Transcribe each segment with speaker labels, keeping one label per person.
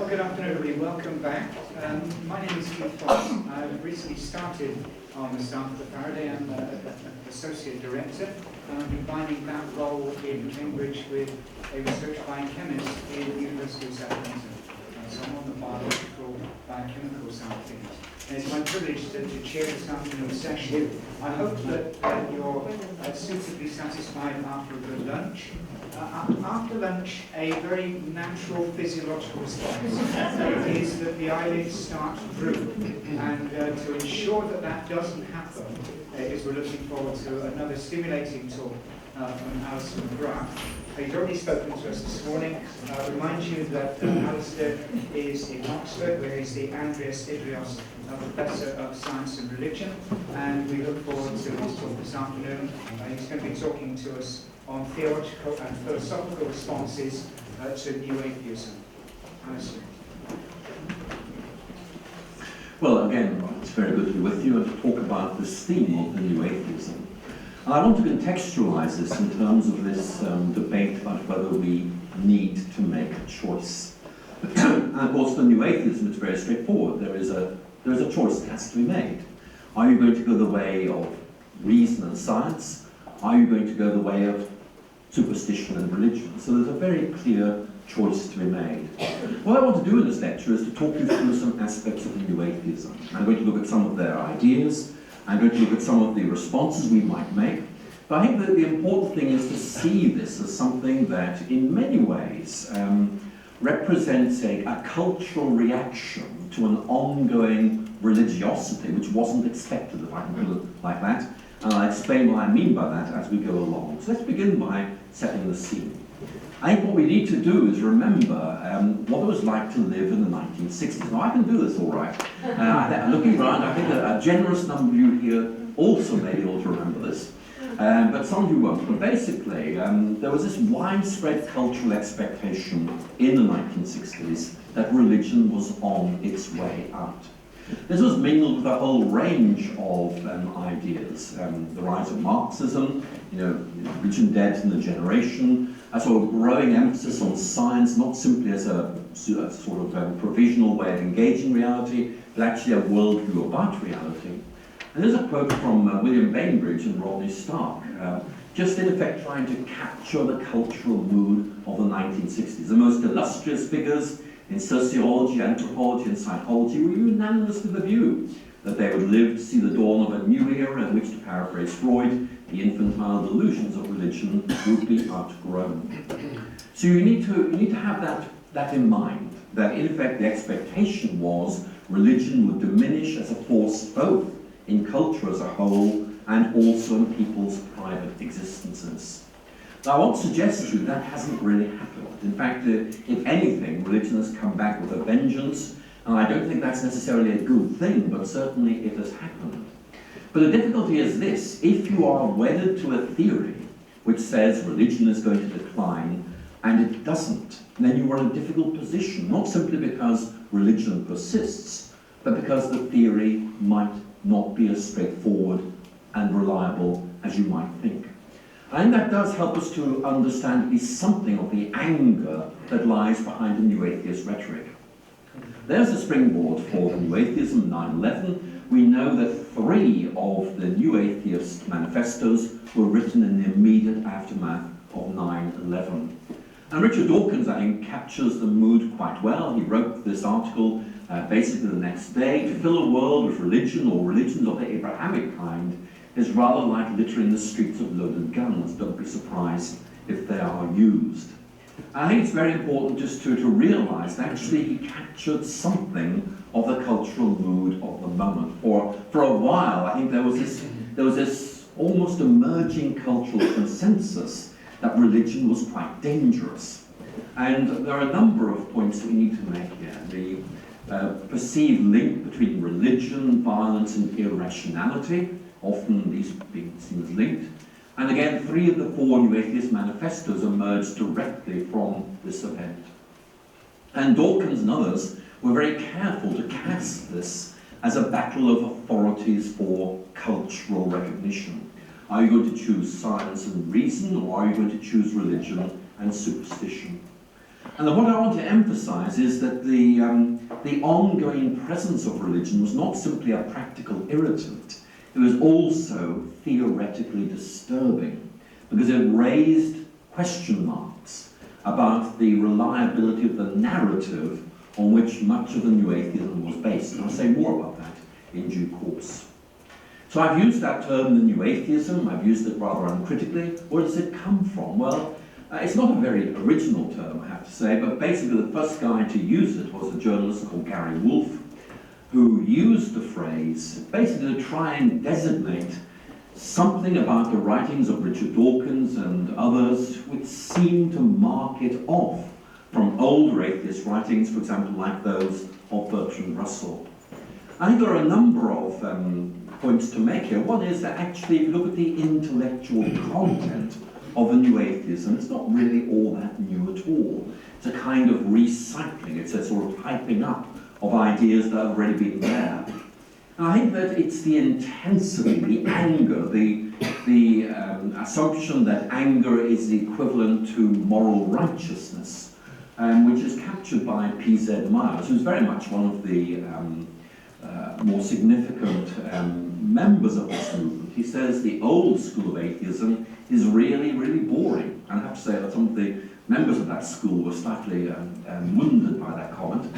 Speaker 1: good afternoon, everybody. Welcome back. My name is Keith Fox. I've recently started on the staff of the Faraday. I'm an associate director, and I'm combining that role in Cambridge with a research biochemist in the University of Southampton. So I'm on the biological, biochemical side of things. And it's my privilege to chair this afternoon's session. I hope that you're suitably satisfied after a good lunch. After lunch, a very natural physiological response is that the eyelids start to droop. And to ensure that that doesn't happen, is we're looking forward to another stimulating talk from Alister McGrath. He's already spoken to us this morning. I'll remind you that Alister is in Oxford, where he's the Andreas Idrios Professor of Science and Religion, and we look forward to his talk this afternoon. He's going to be talking to us on theological and philosophical responses to new atheism. Alister.
Speaker 2: Well, again, it's very good to be with you and to talk about this theme of the new atheism. And I want to contextualize this in terms of this debate about whether we need to make a choice. And of course, the new atheism is very straightforward. There is a choice that has to be made. Are you going to go the way of reason and science? Are you going to go the way of superstition and religion? So there's a very clear choice to be made. What I want to do in this lecture is to talk you through some aspects of the new atheism. I'm going to look at some of their ideas. I'm going to look at some of the responses we might make. But I think that the important thing is to see this as something that, in many ways, represents a cultural reaction to an ongoing religiosity which wasn't expected, if I can put it like that. And I'll explain what I mean by that as we go along. So let's begin by setting the scene. I think what we need to do is remember what it was like to live in the 1960s. Now, I can do this all right. Looking around, I think a generous number of you here also may be able to remember this. But some of you won't. But basically, there was this widespread cultural expectation in the 1960s that religion was on its way out. This was mingled with a whole range of ideas. The rise of Marxism, religion dead in the generation, a sort of growing emphasis on science, not simply as a sort of provisional way of engaging reality, but actually a worldview about reality. And there's a quote from William Bainbridge and Rodney Stark, just in effect trying to capture the cultural mood of the 1960s. The most illustrious figures in sociology, anthropology, and psychology were unanimous in the view that they would live to see the dawn of a new era in which, to paraphrase Freud, the infantile delusions of religion would be outgrown. So you need to have that in mind, that in effect the expectation was religion would diminish as a force both in culture as a whole and also in people's private existences. Now, I want to suggest to you that hasn't really happened. In fact, if anything, religion has come back with a vengeance, and I don't think that's necessarily a good thing, but certainly it has happened. But the difficulty is this: if you are wedded to a theory which says religion is going to decline, and it doesn't, then you are in a difficult position, not simply because religion persists, but because the theory might not be as straightforward and reliable as you might think. And that does help us to understand at least something of the anger that lies behind the new atheist rhetoric. There's a springboard for the new atheism, 9/11. We know that 3 of the new atheist manifestos were written in the immediate aftermath of 9/11. And Richard Dawkins, I think, captures the mood quite well. He wrote this article basically the next day: to fill a world with religion or religions of the Abrahamic kind is rather like littering the streets of loaded guns. Don't be surprised if they are used. I think it's very important just to realize that actually he captured something of the cultural mood of the moment. For a while, I think there was this almost emerging cultural consensus that religion was quite dangerous. And there are a number of points that we need to make here. The perceived link between religion, violence, and irrationality, often these being seen as linked. And again, 3 of the 4 New Atheist manifestos emerged directly from this event. And Dawkins and others were very careful to cast this as a battle of authorities for cultural recognition. Are you going to choose science and reason, or are you going to choose religion and superstition? And then what I want to emphasize is that the ongoing presence of religion was not simply a practical irritant, it was also theoretically disturbing, because it raised question marks about the reliability of the narrative on which much of the new atheism was based. And I'll say more about that in due course. So I've used that term, the new atheism. I've used it rather uncritically. Where does it come from? Well, it's not a very original term, I have to say, but basically the first guy to use it was a journalist called Gary Wolfe, who used the phrase basically to try and designate something about the writings of Richard Dawkins and others which seemed to mark it off from older atheist writings, for example, like those of Bertrand Russell. I think there are a number of points to make here. One is that actually, if you look at the intellectual content of the new atheism, it's not really all that new at all. It's a kind of recycling, it's a sort of hyping up of ideas that have already been there. And I think that it's the intensity, the anger, the assumption that anger is the equivalent to moral righteousness, which is captured by P.Z. Myers, who's very much one of the more significant members of this movement. He says the old school of atheism is really, really boring. And I have to say that some of the members of that school were slightly wounded by that comment.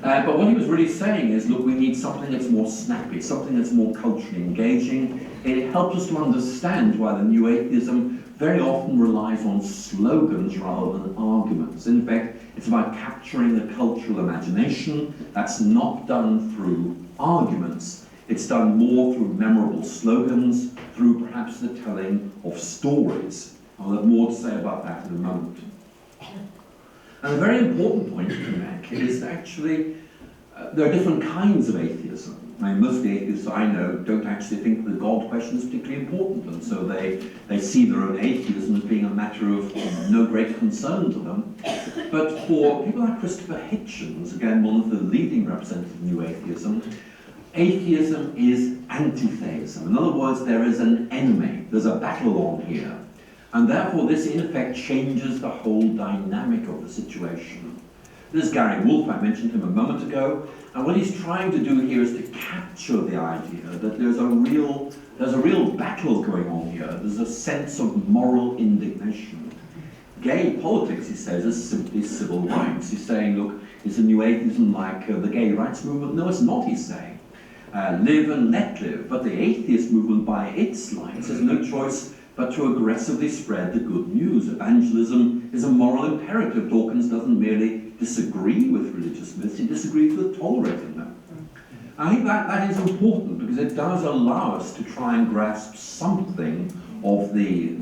Speaker 2: But what he was really saying is, look, we need something that's more snappy, something that's more culturally engaging. It helps us to understand why the new atheism very often relies on slogans rather than arguments. In fact, it's about capturing the cultural imagination. That's not done through arguments. It's done more through memorable slogans, through perhaps the telling of stories. I'll have more to say about that in a moment. And a very important point to make is that actually there are different kinds of atheism. I mean, most of the atheists I know don't actually think the God question is particularly important, and so they see their own atheism as being a matter of no great concern to them. But for people like Christopher Hitchens, again, one of the leading representatives of new atheism, atheism is anti-theism. In other words, there is an enemy, there's a battle on here. And therefore, this in effect changes the whole dynamic of the situation. This is Gary Wolfe, I mentioned him a moment ago, and what he's trying to do here is to capture the idea that there's a real battle going on here. There's a sense of moral indignation. Gay politics, he says, is simply civil rights. He's saying, look, is a new atheism like the gay rights movement? No, it's not, he's saying. Live and let live. But the atheist movement, by its lights, has no choice but to aggressively spread the good news. Evangelism is a moral imperative. Dawkins doesn't merely disagree with religious myths, he disagrees with tolerating them. I think that is important because it does allow us to try and grasp something of the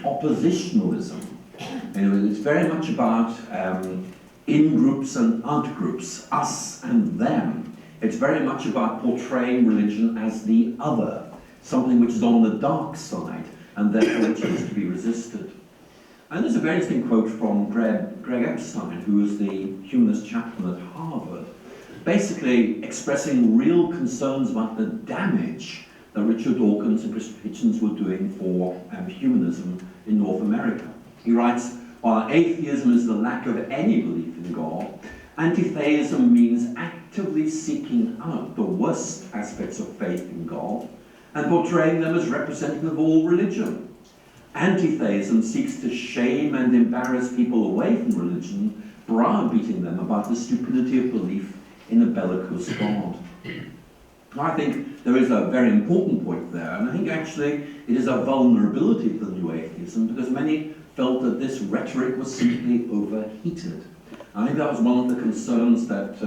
Speaker 2: oppositionalism. It's very much about in-groups and out-groups, us and them. It's very much about portraying religion as the other, something which is on the dark side, and therefore which is to be resisted. And there's a very interesting quote from Greg Epstein, who was the humanist chaplain at Harvard, basically expressing real concerns about the damage that Richard Dawkins and Christopher Hitchens were doing for humanism in North America. He writes, while atheism is the lack of any belief in God, anti-theism means actively seeking out the worst aspects of faith in God and portraying them as representative of all religion. Anti-theism seeks to shame and embarrass people away from religion, browbeating them about the stupidity of belief in a bellicose God. I think there is a very important point there, and I think actually it is a vulnerability to the new atheism because many felt that this rhetoric was simply overheated. I think that was one of the concerns that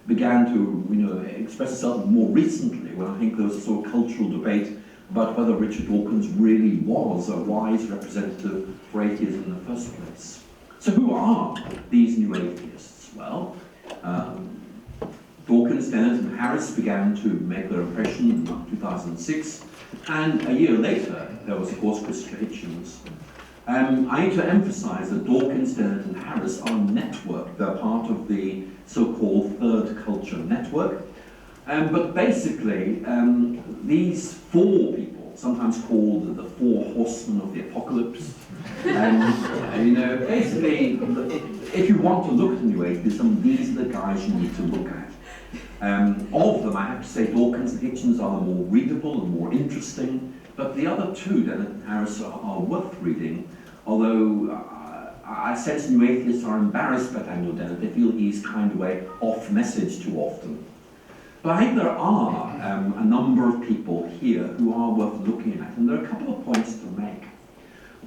Speaker 2: began to express itself more recently, when I think there was a sort of cultural debate about whether Richard Dawkins really was a wise representative for atheism in the first place. So who are these new atheists? Well, Dawkins, Dennett and Harris began to make their impression in 2006, and a year later there was of course Christopher Hitchens. I need to emphasize that Dawkins, Dennett and Harris are networked. They're part of the so-called Third Culture Network. But basically, these four people sometimes called the four horsemen of the apocalypse. And basically, if you want to look at New Atheism, these are the guys you need to look at. Of them, I have to say, Dawkins and Hitchens are the more readable and more interesting, but the other two, Dennett and Harris, are worth reading, although I sense New Atheists are embarrassed by Daniel Dennett. They feel he's kind of way off message too often. But I think there are a number of people here who are worth looking at, and there are a couple of points to make.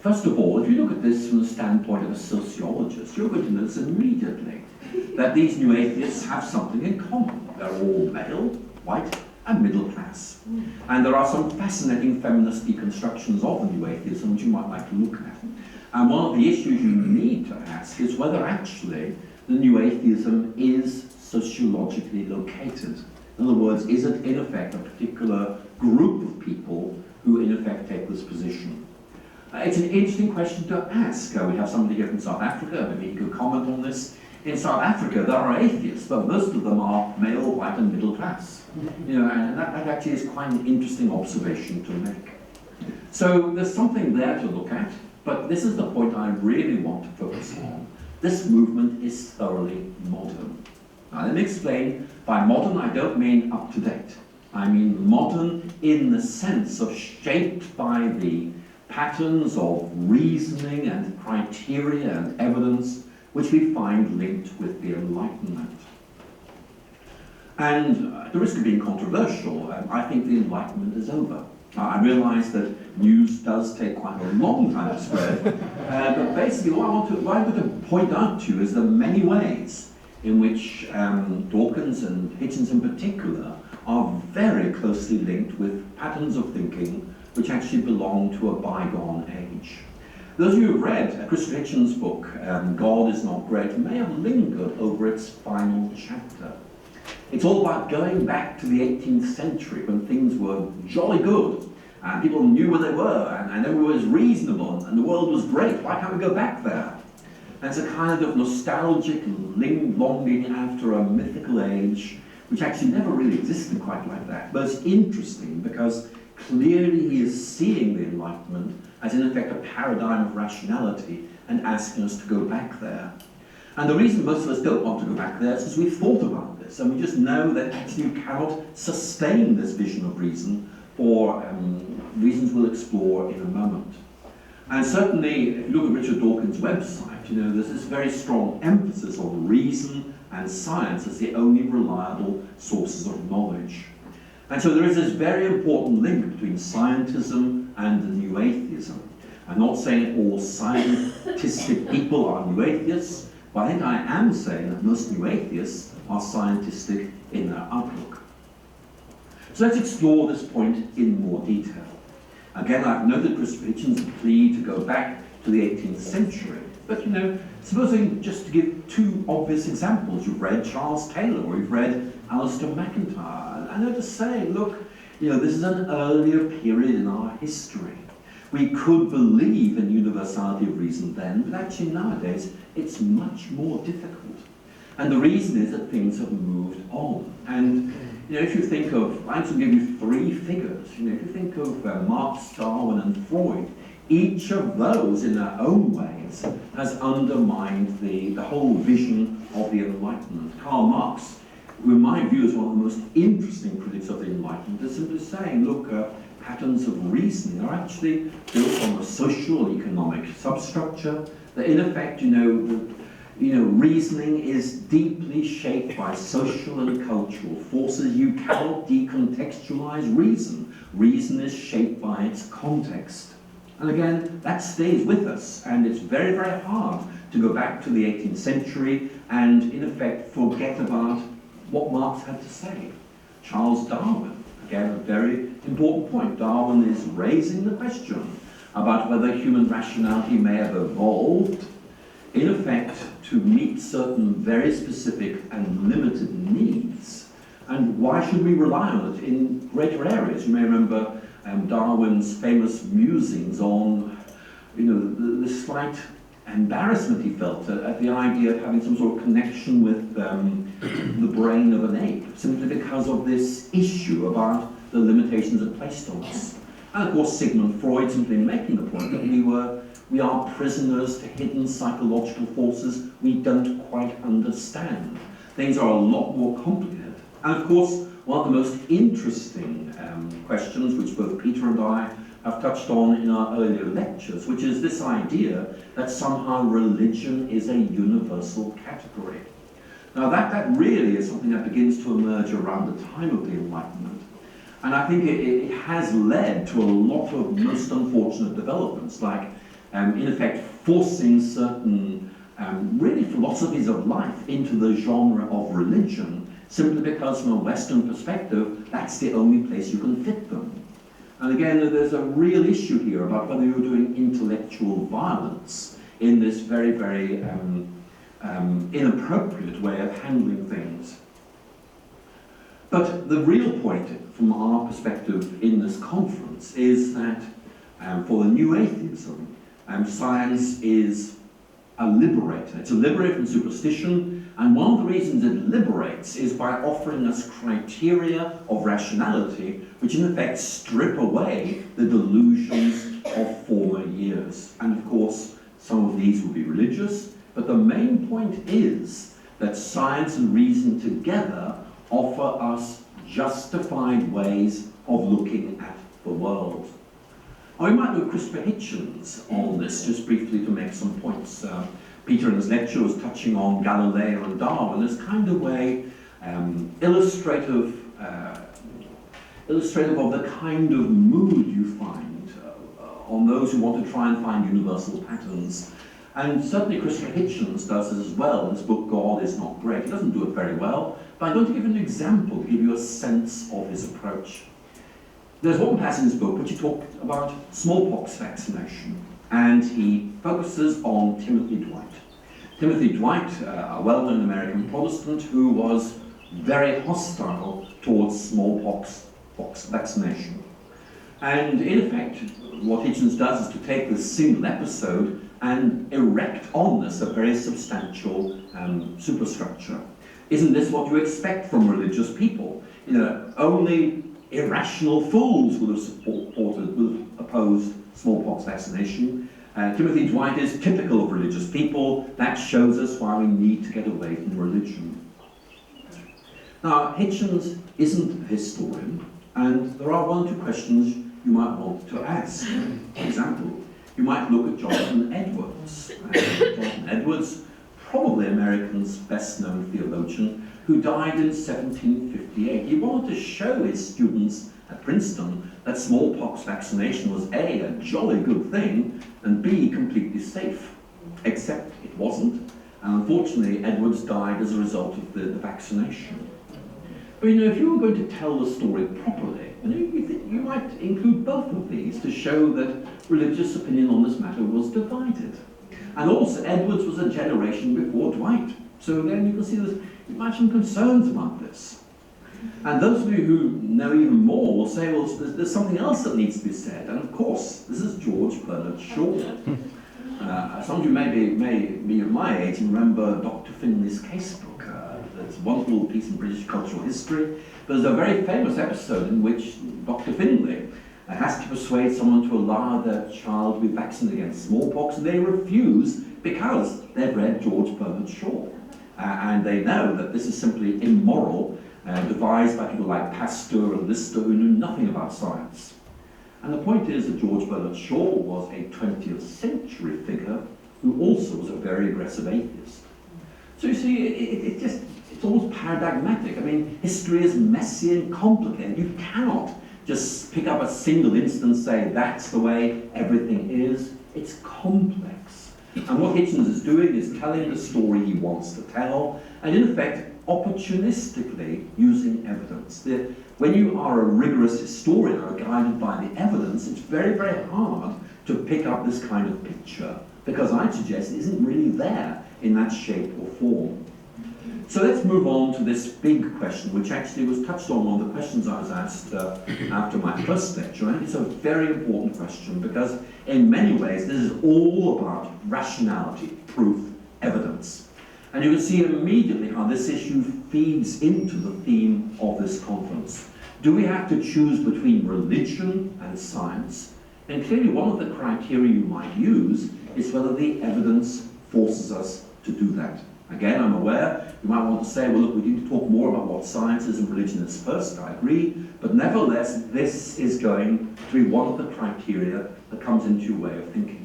Speaker 2: First of all, if you look at this from the standpoint of a sociologist, you're going to notice immediately that these New Atheists have something in common. They're all male, white, and middle class. And there are some fascinating feminist deconstructions of the New Atheism which you might like to look at. And one of the issues you need to ask is whether actually the New Atheism is sociologically located. In other words, is it in effect a particular group of people who in effect take this position? It's an interesting question to ask. We have somebody here from South Africa, maybe he could comment on this. In South Africa, there are atheists, but most of them are male, white, and middle class. And that actually is quite an interesting observation to make. So there's something there to look at, but this is the point I really want to focus on. This movement is thoroughly modern. Now let me explain. By modern, I don't mean up to date. I mean modern in the sense of shaped by the patterns of reasoning and criteria and evidence which we find linked with the Enlightenment. And at the risk of being controversial, I think the Enlightenment is over. I realise that news does take quite a long time to spread, but basically what I'm going to point out to you is the many ways in which Dawkins and Hitchens in particular are very closely linked with patterns of thinking which actually belong to a bygone age. Those of you who have read Christopher Hitchens' book, God is Not Great, may have lingered over its final chapter. It's all about going back to the 18th century when things were jolly good and people knew where they were and everyone was reasonable and the world was great. Why can't we go back there? And it's a kind of nostalgic longing after a mythical age which actually never really existed quite like that. But it's interesting because clearly he is seeing the Enlightenment as in effect a paradigm of rationality and asking us to go back there. And the reason most of us don't want to go back there is because we've thought about this and we just know that actually you cannot sustain this vision of reason for reasons we'll explore in a moment. And certainly, if you look at Richard Dawkins' website, there's this very strong emphasis on reason and science as the only reliable sources of knowledge. And so there is this very important link between scientism and the New Atheism. I'm not saying all scientistic people are New Atheists, but I think I am saying that most New Atheists are scientistic in their outlook. So let's explore this point in more detail. Again, I've noted Christopher Hitchens' plea to go back to the 18th century. But supposing just to give two obvious examples, you've read Charles Taylor or you've read Alister McGrath. I know to say, look, this is an earlier period in our history. We could believe in universality of reason then, but actually nowadays it's much more difficult. And the reason is that things have moved on. And if you think of, I can give you three figures. If you think of Marx, Darwin, and Freud, each of those in their own ways has undermined the whole vision of the Enlightenment. Karl Marx, who in my view is one of the most interesting critics of the Enlightenment, is simply saying, look, patterns of reasoning are actually built on a social economic substructure, that in effect, reasoning is deeply shaped by social and cultural forces. You cannot decontextualize reason. Reason is shaped by its context. And again, that stays with us, and it's very, very hard to go back to the 18th century and, in effect, forget about what Marx had to say. Charles Darwin, again, a very important point. Darwin is raising the question about whether human rationality may have evolved, in effect, to meet certain very specific and limited needs. And why should we rely on it in greater areas? You may remember Darwin's famous musings on, the slight embarrassment he felt at the idea of having some sort of connection with the brain of an ape, simply because of this issue about the limitations it placed on us. And of course, Sigmund Freud simply making the point that we are prisoners to hidden psychological forces we don't quite understand. Things are a lot more complicated. And of course, one of the most interesting questions, which both Peter and I have touched on in our earlier lectures, which is this idea that somehow religion is a universal category. Now that really is something that begins to emerge around the time of the Enlightenment. And I think it has led to a lot of most unfortunate developments, like in effect forcing certain really philosophies of life into the genre of religion, simply because from a Western perspective, that's the only place you can fit them. And again, there's a real issue here about whether you're doing intellectual violence in this very, very inappropriate way of handling things. But the real point from our perspective in this conference is that for the new atheism, science is a liberator. It's a liberator from superstition, and one of the reasons it liberates is by offering us criteria of rationality which in effect strip away the delusions of former years. And of course, some of these will be religious, but the main point is that science and reason together offer us justified ways of looking at the world. We might look at Christopher Hitchens on this, just briefly to make some points. Peter in his lecture was touching on Galileo and Darwin as kind of way illustrative of the kind of mood you find on those who want to try and find universal patterns. And certainly Christopher Hitchens does this as well in his book, God is Not Great. He doesn't do it very well, but I'm going to give an example to give you a sense of his approach. There's one passage in his book which he talked about smallpox vaccination, and he focuses on Timothy Dwight. Timothy Dwight, a well-known American Protestant who was very hostile towards smallpox vaccination. And in effect, what Hitchens does is to take this single episode and erect on this a very substantial superstructure. Isn't this what you expect from religious people? You know, only irrational fools would have opposed smallpox vaccination. Timothy Dwight is typical of religious people. That shows us why we need to get away from religion. Now, Hitchens isn't a historian, and there are one or two questions you might want to ask. For example, you might look at Jonathan Edwards. Jonathan Edwards, probably America's best-known theologian, who died in 1758. He wanted to show his students at Princeton that smallpox vaccination was A, a jolly good thing, and B, completely safe. Except it wasn't, and unfortunately Edwards died as a result of the vaccination. But you know, if you were going to tell the story properly, you might include both of these to show that religious opinion on this matter was divided. And also, Edwards was a generation before Dwight. So again, you can see there's some concerns about this. And those of you who know even more will say, well, there's something else that needs to be said. And of course, this is George Bernard Shaw. Some of you may be of my age and remember Dr. Finley's casebook. It's a wonderful piece in British cultural history. There's a very famous episode in which Dr. Finley has to persuade someone to allow their child to be vaccinated against smallpox, and they refuse because they've read George Bernard Shaw. And they know that this is simply immoral, devised by people like Pasteur and Lister who knew nothing about science. And the point is that George Bernard Shaw was a 20th century figure who also was a very aggressive atheist. So you see, it's almost paradigmatic. I mean, history is messy and complicated. You cannot just pick up a single instance and say that's the way everything is. It's complex. And what Hitchens is doing is telling the story he wants to tell, and in effect, opportunistically using evidence. When you are a rigorous historian or guided by the evidence, it's very, very hard to pick up this kind of picture, because I'd suggest it isn't really there in that shape or form. So let's move on to this big question, which actually was touched on one of the questions I was asked after my first lecture. I think it's a very important question because in many ways this is all about rationality, proof, evidence. And you can see immediately how this issue feeds into the theme of this conference. Do we have to choose between religion and science? And clearly one of the criteria you might use is whether the evidence forces us to do that. Again, I'm aware you might want to say, well, look, we need to talk more about what science is and religion is first. I agree. But nevertheless, this is going to be one of the criteria that comes into your way of thinking.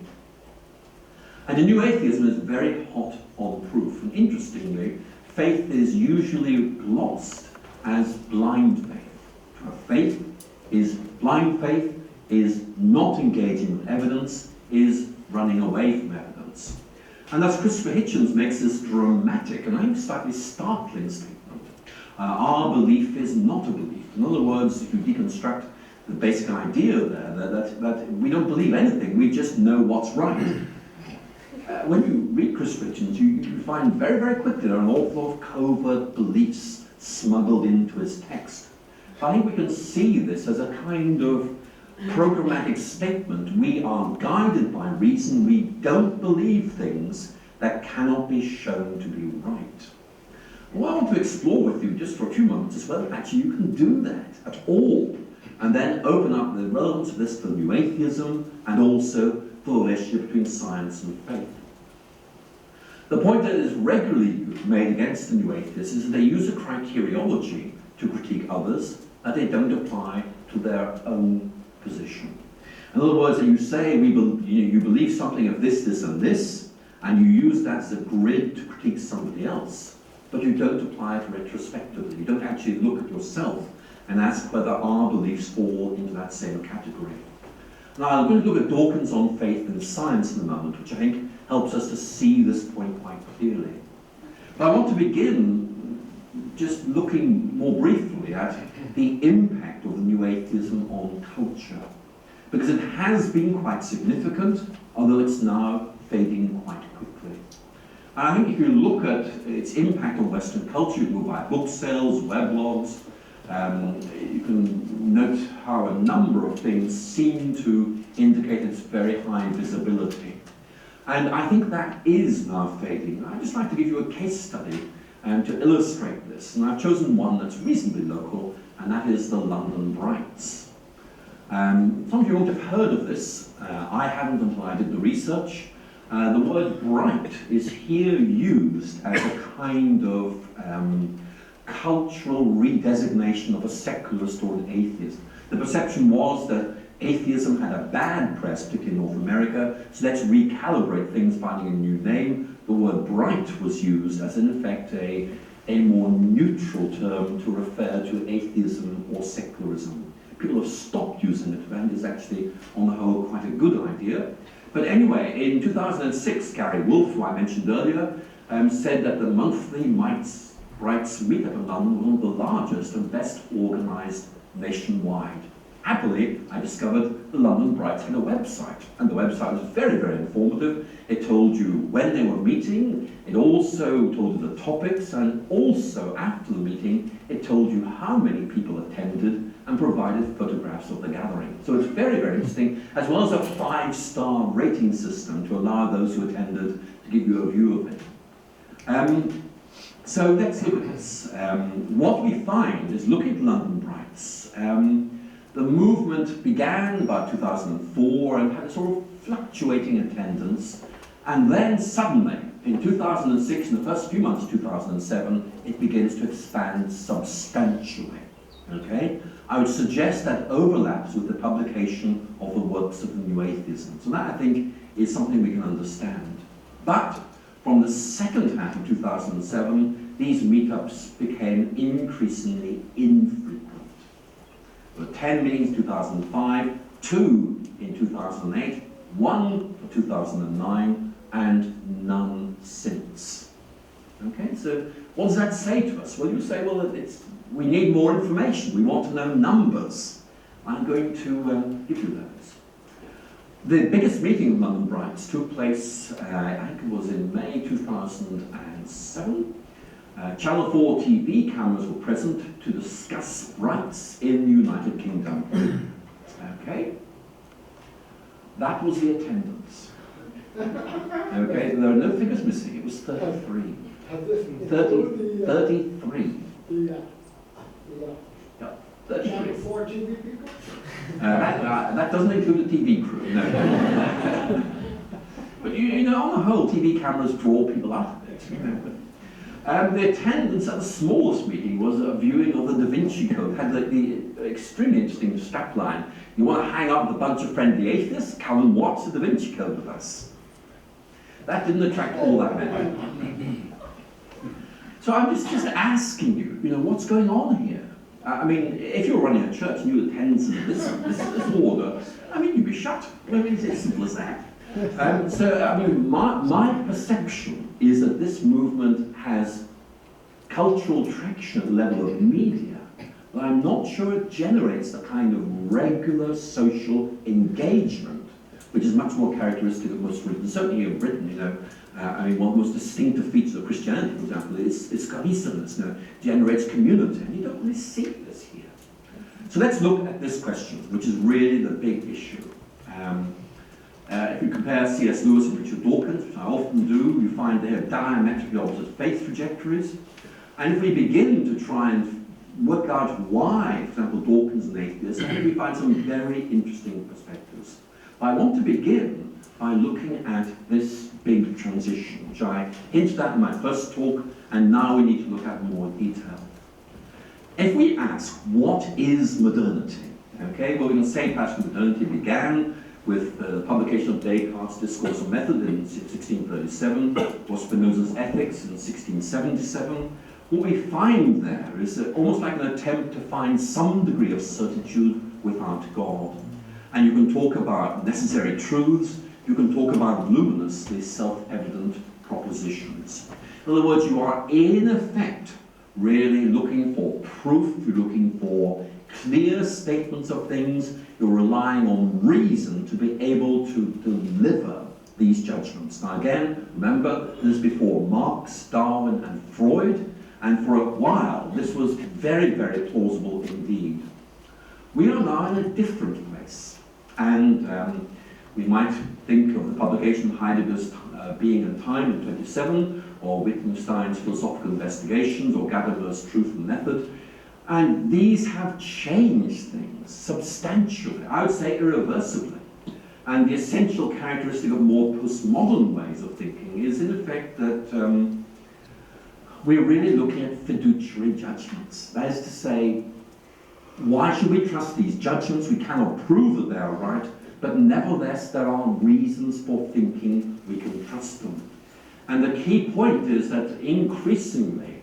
Speaker 2: And the new atheism is very hot on proof. And interestingly, faith is usually glossed as blind faith. To have faith is blind faith, is not engaging with evidence, is running away from evidence. And thus Christopher Hitchens makes this dramatic and I think slightly startling statement. Our belief is not a belief. In other words, if you deconstruct the basic idea there, that we don't believe anything, we just know what's right. When you read Christopher Hitchens, you find very, very quickly there are an awful lot of covert beliefs smuggled into his text. I think we can see this as a kind of programmatic statement. We are guided by reason. We don't believe things that cannot be shown to be right. What I want to explore with you just for a few moments is whether actually you can do that at all, and then open up the relevance of this for new atheism and also for the relationship between science and faith. The point that is regularly made against the new atheists is that they use a criteriology to critique others that they don't apply to their own position. In other words, you say you believe something of this, this, and this, and you use that as a grid to critique somebody else, but you don't apply it retrospectively. You don't actually look at yourself and ask whether our beliefs fall into that same category. Now, I'm going to look at Dawkins on faith and science in a moment, which I think helps us to see this point quite clearly. But I want to begin just looking more briefly at the impact of the new atheism on culture, because it has been quite significant, although it's now fading quite quickly. And I think if you look at its impact on Western culture, you can go by book sales, weblogs, you can note how a number of things seem to indicate its very high visibility. And I think that is now fading. I'd just like to give you a case study to illustrate this. And I've chosen one that's reasonably local, and that is the London Brights. Some of you won't have heard of this. I hadn't until I did the research. The word bright is here used as a kind of cultural redesignation of a secularist or an atheist. The perception was that atheism had a bad press, particularly in North America, so let's recalibrate things, finding a new name. The word bright was used as, in effect, a more neutral term to refer to atheism or secularism. People have stopped using it, and it's actually, on the whole, quite a good idea. But anyway, in 2006, Gary Wolfe, who I mentioned earlier, said that the monthly Brights meetup in London was one of the largest and best organised nationwide. Happily, I discovered the London Brights had a website, and the website was very, very informative. It told you when they were meeting, it also told you the topics, and also after the meeting, it told you how many people attended and provided photographs of the gathering. So it's very, very interesting, as well as a 5-star rating system to allow those who attended to give you a view of it. So let's look at this. What we find is, looking at London Brights, the movement began about 2004 and had a sort of fluctuating attendance, and then suddenly, in 2006, in the first few months of 2007, it begins to expand substantially. Okay? I would suggest that overlaps with the publication of the works of the New Atheism. So that, I think, is something we can understand. But from the second half of 2007, these meetups became increasingly infrequent. There were 10 meetings in 2005, 2 in 2008, 1 for 2009, and none since. Okay, so what does that say to us? Well, you say, well, we need more information. We want to know numbers. I'm going to give you those. The biggest meeting of London Brights took place, I think it was in May 2007. Channel 4 TV cameras were present to discuss rights in the United Kingdom. Okay? That was the attendance. Okay, there are no figures missing. It was 33. 33. Yeah, 33. That doesn't include the TV crew, no. But you know, on the whole, TV cameras draw people out of it. You know. The attendance at the smallest meeting was a viewing of the Da Vinci Code. Had the extremely interesting strapline. You want to hang out with a bunch of friendly atheists? Come and watch the Da Vinci Code with us. That didn't attract all that many. So I'm just asking you, you know, what's going on here? I mean, if you're running a church and you attend this order, I mean, you'd be shut. I mean, it's as simple as that. So, I mean, my perception is that this movement has cultural traction at the level of media, but I'm not sure it generates the kind of regular social engagement, which is much more characteristic of most religions. Certainly in Britain, you know, I mean, one of the most distinctive features of Christianity, for example, is cohesiveness, you know, generates community, and you don't really see this here. So let's look at this question, which is really the big issue. If you compare C.S. Lewis and Richard Dawkins, which I often do, you find they have diametrically opposite faith trajectories. And if we begin to try and work out why, for example, Dawkins is an atheist, I think we find some very interesting perspectives. But I want to begin by looking at this big transition, which I hinted at in my first talk, and now we need to look at more in detail. If we ask, what is modernity? Okay, well, we can say perhaps modernity began with the publication of Descartes' Discourse on Method in 1637, or Spinoza's Ethics in 1677. What we find there is almost like an attempt to find some degree of certitude without God. And you can talk about necessary truths, you can talk about luminously self-evident propositions. In other words, you are in effect really looking for proof, you're looking for clear statements of things, you're relying on reason to be able to deliver these judgments. Now again, remember, this is before Marx, Darwin, and Freud, and for a while this was very, very plausible indeed. We are now in a different place, and we might think of the publication of Heidegger's Being and Time in 27, or Wittgenstein's Philosophical Investigations, or Gadamer's Truth and Method. And these have changed things substantially, I would say irreversibly. And the essential characteristic of more postmodern ways of thinking is in effect that we're really looking at fiduciary judgments. That is to say, why should we trust these judgments? We cannot prove that they are right, but nevertheless there are reasons for thinking we can trust them. And the key point is that increasingly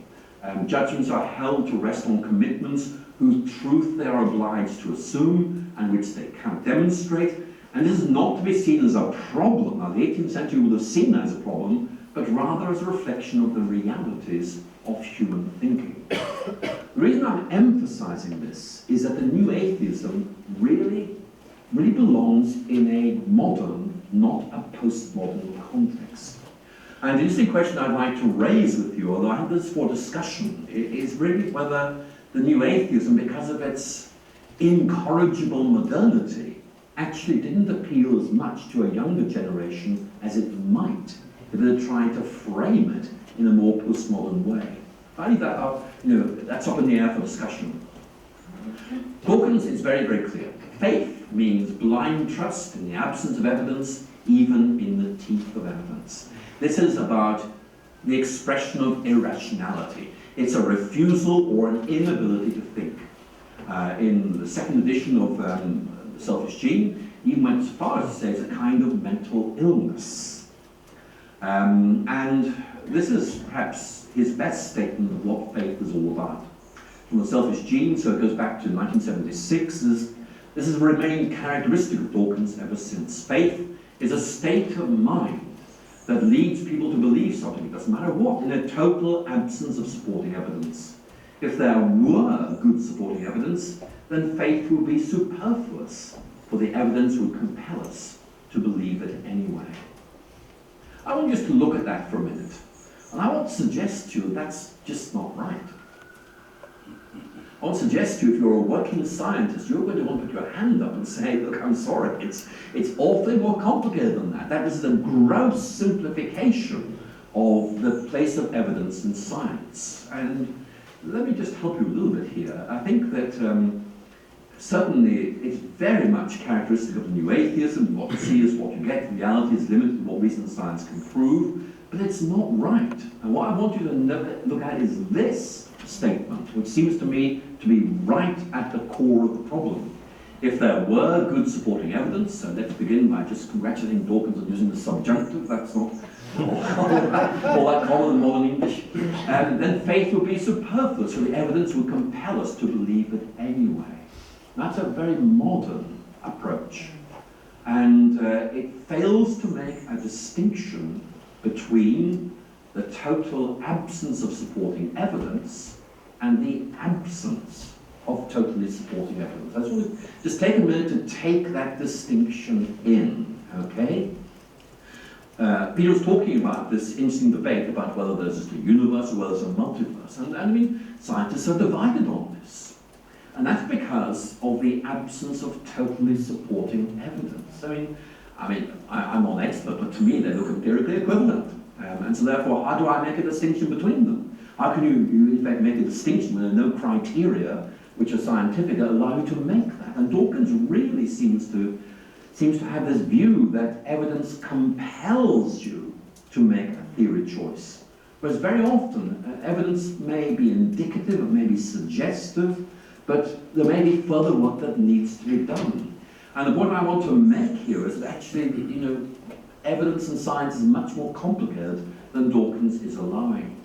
Speaker 2: judgments are held to rest on commitments whose truth they are obliged to assume and which they can't demonstrate. And this is not to be seen as a problem. Now, the 18th century would have seen that as a problem, but rather as a reflection of the realities of human thinking. The reason I'm emphasizing this is that the new atheism really belongs in a modern, not a postmodern context. And the interesting question I'd like to raise with you, although I have this for discussion, is really whether the new atheism, because of its incorrigible modernity, actually didn't appeal as much to a younger generation as it might if it had tried to frame it in a more postmodern way. I leave that up, you know, that's up in the air for discussion. Dawkins is very, very clear. Faith means blind trust in the absence of evidence, even in the teeth of evidence. This is about the expression of irrationality. It's a refusal or an inability to think. In the second edition of The Selfish Gene, he went as far as to say it's a kind of mental illness. And this is perhaps his best statement of what faith is all about. From The Selfish Gene, so it goes back to 1976, this has remained characteristic of Dawkins ever since. Faith is a state of mind that leads people to believe something, it doesn't matter what, in a total absence of supporting evidence. If there were good supporting evidence, then faith would be superfluous, for the evidence would compel us to believe it anyway. I want just to look at that for a minute, and I want to suggest to you that's just not right. I want to suggest to you, if you're a working scientist, you're going to want to put your hand up and say, look, I'm sorry, it's awfully more complicated than that. That is a gross simplification of the place of evidence in science. And let me just help you a little bit here. I think that certainly it's very much characteristic of the new atheism. What you see is what you get. Reality is limited to what reason and science can prove, but it's not right. And what I want you to look at is this statement, which seems to me to be right at the core of the problem. If there were good supporting evidence, and let's begin by just congratulating Dawkins on using the subjunctive, that's not all that common in modern English, then faith would be superfluous, so the evidence would compel us to believe it anyway. That's a very modern approach, and it fails to make a distinction between the total absence of supporting evidence and the absence of totally supporting evidence. I just want to just take a minute to take that distinction in, okay? Peter was talking about this interesting debate about whether there's just a universe or whether there's a multiverse. And I mean, scientists are divided on this. And that's because of the absence of totally supporting evidence. I'm not an expert, but to me they look empirically equivalent. And so therefore, how do I make a distinction between them? How can you in fact make a distinction when there are no criteria which are scientific that allow you to make that? And Dawkins really seems to have this view that evidence compels you to make a theory choice. Whereas very often, evidence may be indicative, it may be suggestive, but there may be further work that needs to be done. And the point I want to make here is that actually, evidence and science is much more complicated than Dawkins is allowing.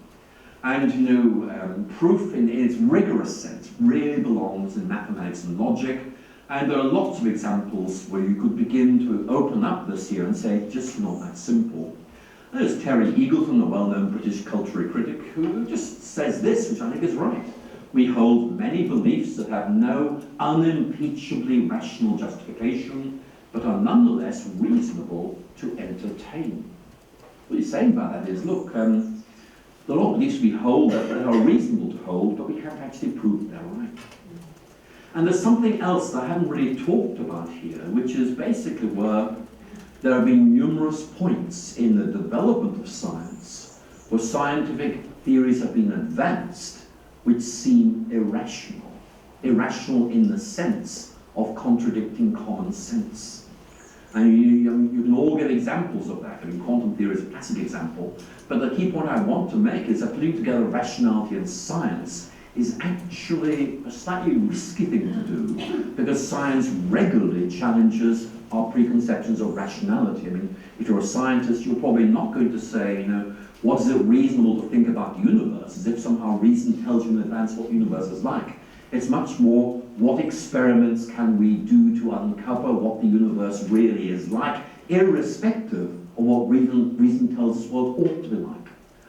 Speaker 2: And proof in its rigorous sense really belongs in mathematics and logic. And there are lots of examples where you could begin to open up this here and say, it's just not that simple. There's Terry Eagleton, a well-known British cultural critic, who just says this, which I think is right. We hold many beliefs that have no unimpeachably rational justification, but are nonetheless reasonable to entertain. What he's saying about that is, look, there are a lot of beliefs we hold that are reasonable to hold, but we haven't actually proved they're right. And there's something else that I haven't really talked about here, which is basically where there have been numerous points in the development of science where scientific theories have been advanced which seem irrational. Irrational in the sense of contradicting common sense. And you can all get examples of that. Quantum theory is a classic example. But the key point I want to make is that putting together rationality and science is actually a slightly risky thing to do, because science regularly challenges our preconceptions of rationality. If you're a scientist, you're probably not going to say, what is it reasonable to think about the universe, as if somehow reason tells you in advance what the universe is like. It's much more, what experiments can we do to uncover what the universe really is like, irrespective of what reason tells us what it ought to be like.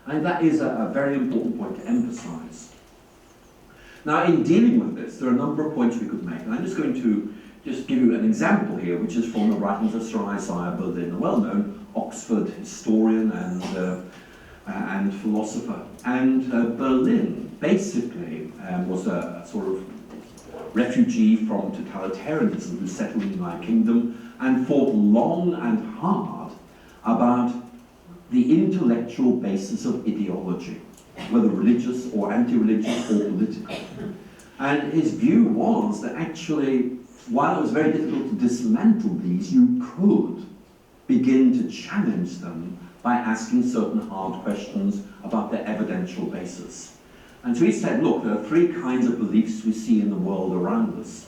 Speaker 2: And that is a very important point to emphasize. Now, in dealing with this, there are a number of points we could make, and I'm just going to give you an example here, which is from the writings of Sir Isaiah Berlin, a well-known Oxford historian and philosopher. And Berlin basically was a sort of refugee from totalitarianism who settled in the United Kingdom and fought long and hard about the intellectual basis of ideology, whether religious or anti-religious or political. And his view was that actually, while it was very difficult to dismantle these, you could begin to challenge them by asking certain hard questions about their evidential basis. And so he said, look, there are three kinds of beliefs we see in the world around us.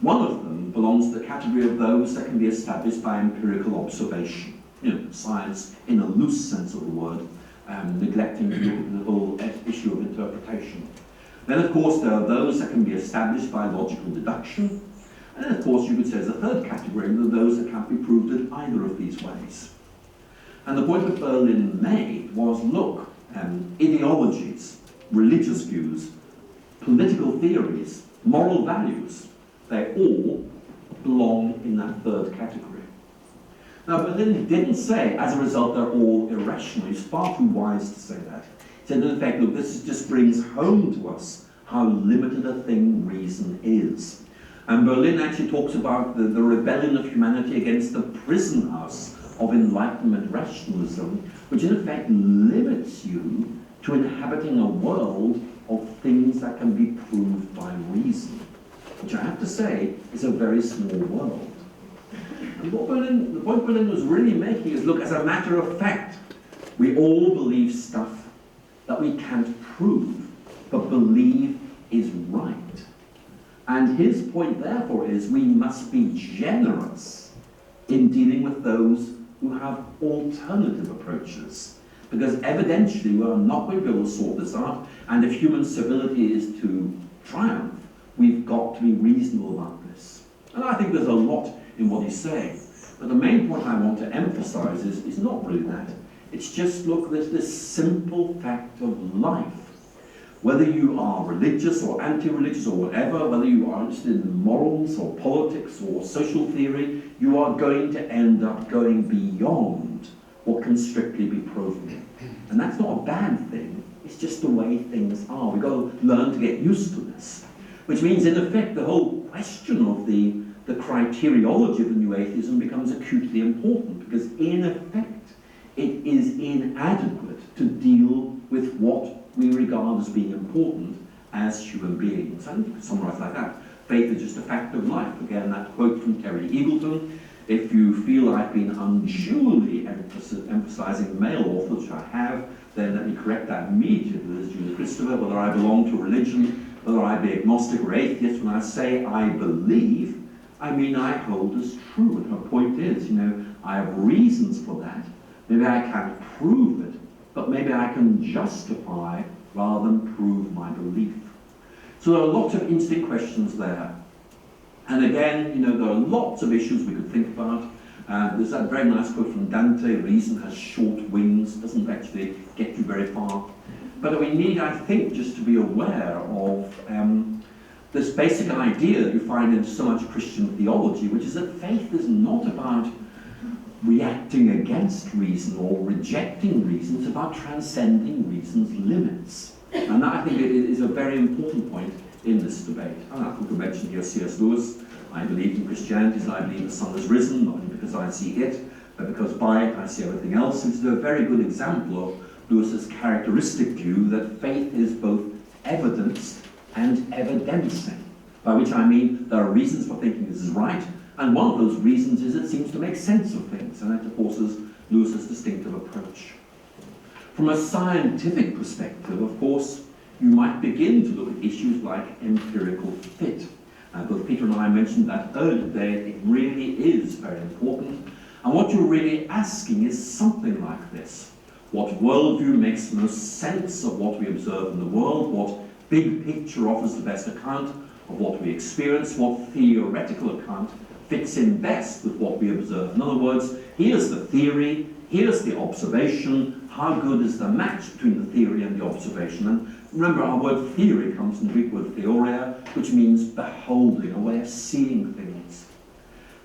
Speaker 2: One of them belongs to the category of those that can be established by empirical observation. Science in a loose sense of the word, neglecting the whole issue of interpretation. Then, of course, there are those that can be established by logical deduction. And then, of course, you could say as a third category, there are those that can't be proved in either of these ways. And the point that Berlin made was, look, ideologies, religious views, political theories, moral values, they all belong in that third category. Now, Berlin didn't say, as a result, they're all irrational. He's far too wise to say that. He said, in fact, look, this just brings home to us how limited a thing reason is. And Berlin actually talks about the rebellion of humanity against the prison house of Enlightenment rationalism, which in effect limits you to inhabiting a world of things that can be proved by reason, which I have to say, is a very small world. And the point Berlin was really making is, look, as a matter of fact, we all believe stuff that we can't prove, but believe is right. And his point, therefore, is we must be generous in dealing with those who have alternative approaches. Because evidentially we are not going to be able to sort this out, and if human civility is to triumph, we've got to be reasonable about this. And I think there's a lot in what he's saying. But the main point I want to emphasize is not really that. It's just, look, there's this simple fact of life. Whether you are religious or anti-religious or whatever, whether you are interested in morals or politics or social theory, you are going to end up going beyond what can strictly be proven. And that's not a bad thing, it's just the way things are. We've got to learn to get used to this. Which means, in effect, the whole question of the criteriology of the new atheism becomes acutely important, because in effect, it is inadequate to deal with what we regard as being important as human beings. I think you could summarize like that. Faith is just a fact of life. Again, that quote from Terry Eagleton, if you feel I've been unduly emphasizing male authors, which I have, then let me correct that immediately as Julia Christopher, whether I belong to a religion, whether I be agnostic or atheist, when I say I believe, I mean I hold as true. And her point is, I have reasons for that. Maybe I can't prove it, but maybe I can justify rather than prove my belief. So there are lots of interesting questions there. And again, there are lots of issues we could think about. There's that very nice quote from Dante, reason has short wings, doesn't actually get you very far. But we need, I think, just to be aware of this basic idea that you find in so much Christian theology, which is that faith is not about reacting against reason or rejecting reason, it's about transcending reason's limits. And that, I think, is a very important point in this debate. And I could mention here C.S. Lewis. I believe in Christianity as I believe the sun has risen, not only because I see it, but because by it I see everything else. It's a very good example of Lewis's characteristic view that faith is both evidenced and evidencing, by which I mean there are reasons for thinking this is right, and one of those reasons is it seems to make sense of things, and that, of course, is Lewis's distinctive approach. From a scientific perspective, of course, you might begin to look at issues like empirical fit. Both Peter and I mentioned that earlier today. It really is very important. And what you're really asking is something like this. What worldview makes the most sense of what we observe in the world? What big picture offers the best account of what we experience? What theoretical account fits in best with what we observe? In other words, here's the theory, here's the observation. How good is the match between the theory and the observation? And remember, our word theory comes from the Greek word theoria, which means beholding, a way of seeing things.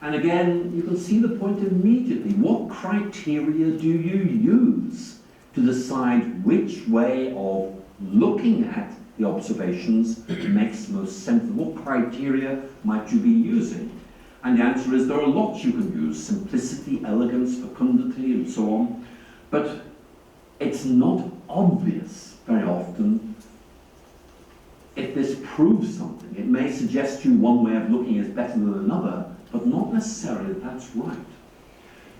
Speaker 2: And again, you can see the point immediately. What criteria do you use to decide which way of looking at the observations makes most sense? What criteria might you be using? And the answer is there are lots you can use: simplicity, elegance, fecundity, and so on. But it's not obvious very often if this proves something. It may suggest to you one way of looking is better than another, but not necessarily that that's right.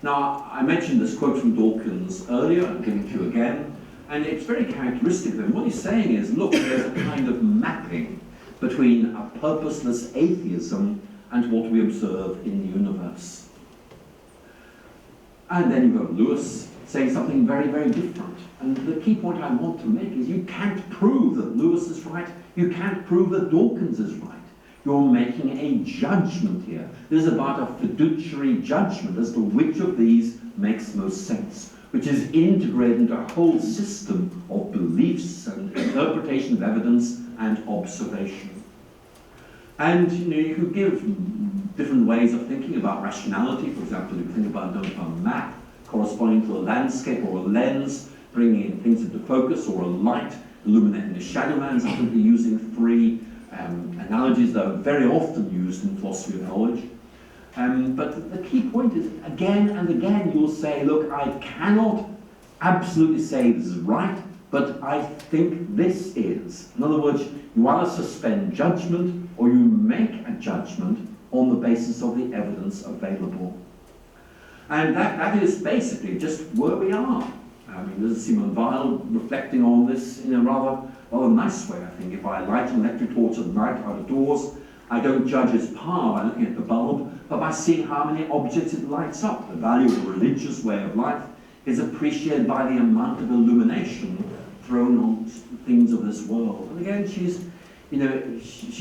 Speaker 2: Now, I mentioned this quote from Dawkins earlier, I'm giving it to you again, and it's very characteristic of him. What he's saying is, look, there's a kind of mapping between a purposeless atheism and what we observe in the universe. And then you've got Lewis saying something very, very different. And the key point I want to make is you can't prove that Lewis is right, you can't prove that Dawkins is right. You're making a judgment here. This is about a fiduciary judgment as to which of these makes most sense, which is integrated into a whole system of beliefs and interpretation of evidence and observation. And you could give different ways of thinking about rationality. For example, you could think about a map corresponding to a landscape or a lens, bringing things into focus, or a light illuminating the shadowlands. I think they're using three analogies that are very often used in philosophy of knowledge. But the key point is, again and again, you'll say, look, I cannot absolutely say this is right, but I think this is. In other words, You either suspend judgment or you make a judgment on the basis of the evidence available. And that is basically just where we are. I mean, there's Simon Weil reflecting on this in a rather nice way, I think. If I light an electric torch at night out of doors, I don't judge its power by looking at the bulb, but by seeing how many objects it lights up. The value of a religious way of life is appreciated by the amount of illumination thrown on things of this world. And again, she's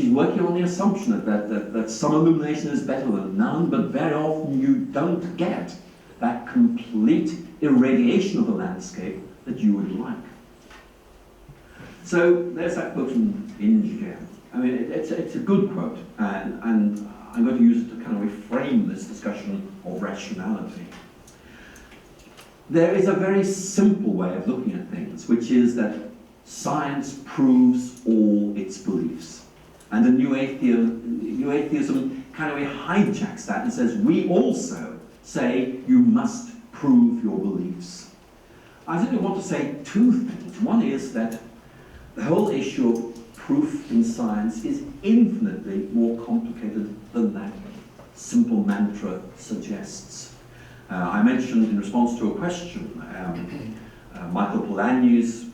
Speaker 2: working on the assumption that some illumination is better than none, but very often you don't get that complete irradiation of the landscape that you would like. So there's that quote from Inge again. I mean, it's a good quote, and I'm going to use it to kind of reframe this discussion of rationality. There is a very simple way of looking at things, which is that science proves all its beliefs. And the new atheism kind of hijacks that and says, we also say you must prove your beliefs. I simply want to say two things. One is that the whole issue of proof in science is infinitely more complicated than that simple mantra suggests. I mentioned in response to a question, Michael Polanyi's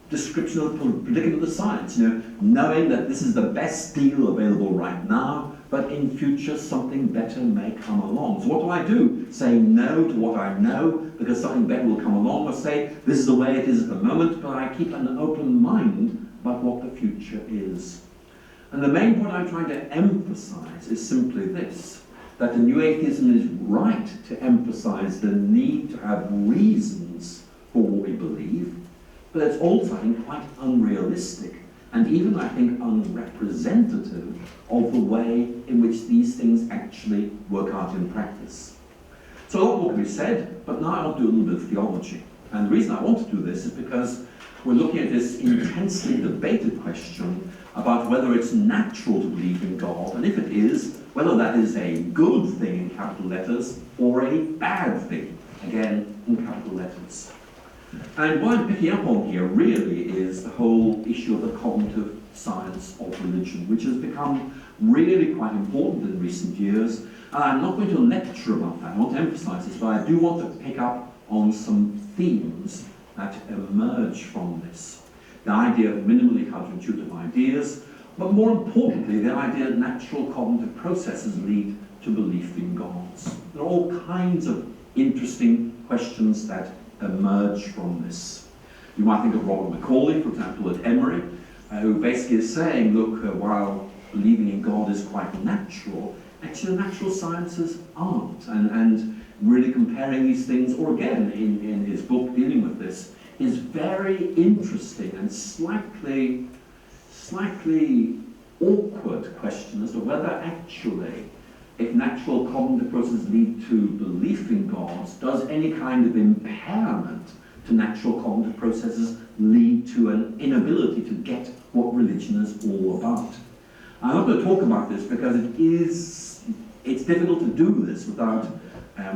Speaker 2: description of the predicament of the science, knowing that this is the best deal available right now, but in future something better may come along. So what do? Say no to what I know because something better will come along, or say this is the way it is at the moment, but I keep an open mind about what the future is. And the main point I'm trying to emphasize is simply this, that the new atheism is right to emphasize the need to have reasons for what we believe, but it's also, I think, quite unrealistic and even, I think, unrepresentative of the way in which these things actually work out in practice. So a lot more can be said, but now I want to do a little bit of theology. And the reason I want to do this is because we're looking at this intensely debated question about whether it's natural to believe in God, and if it is, whether that is a good thing in capital letters or a bad thing, again, in capital letters. And what I'm picking up on here really is the whole issue of the cognitive science of religion, which has become really quite important in recent years. And I'm not going to lecture about that, I want to emphasize this, but I do want to pick up on some themes that emerge from this. The idea of minimally counterintuitive ideas, but more importantly, the idea that natural cognitive processes lead to belief in gods. There are all kinds of interesting questions that emerge from this. You might think of Robert Macaulay, for example, at Emory, who basically is saying, look, while believing in God is quite natural, actually the natural sciences aren't. And really comparing these things, or again, in his book dealing with this, is very interesting and slightly awkward question as to whether actually, if natural cognitive processes lead to belief in gods, does any kind of impairment to natural cognitive processes lead to an inability to get what religion is all about? I'm not going to talk about this because it's difficult to do this without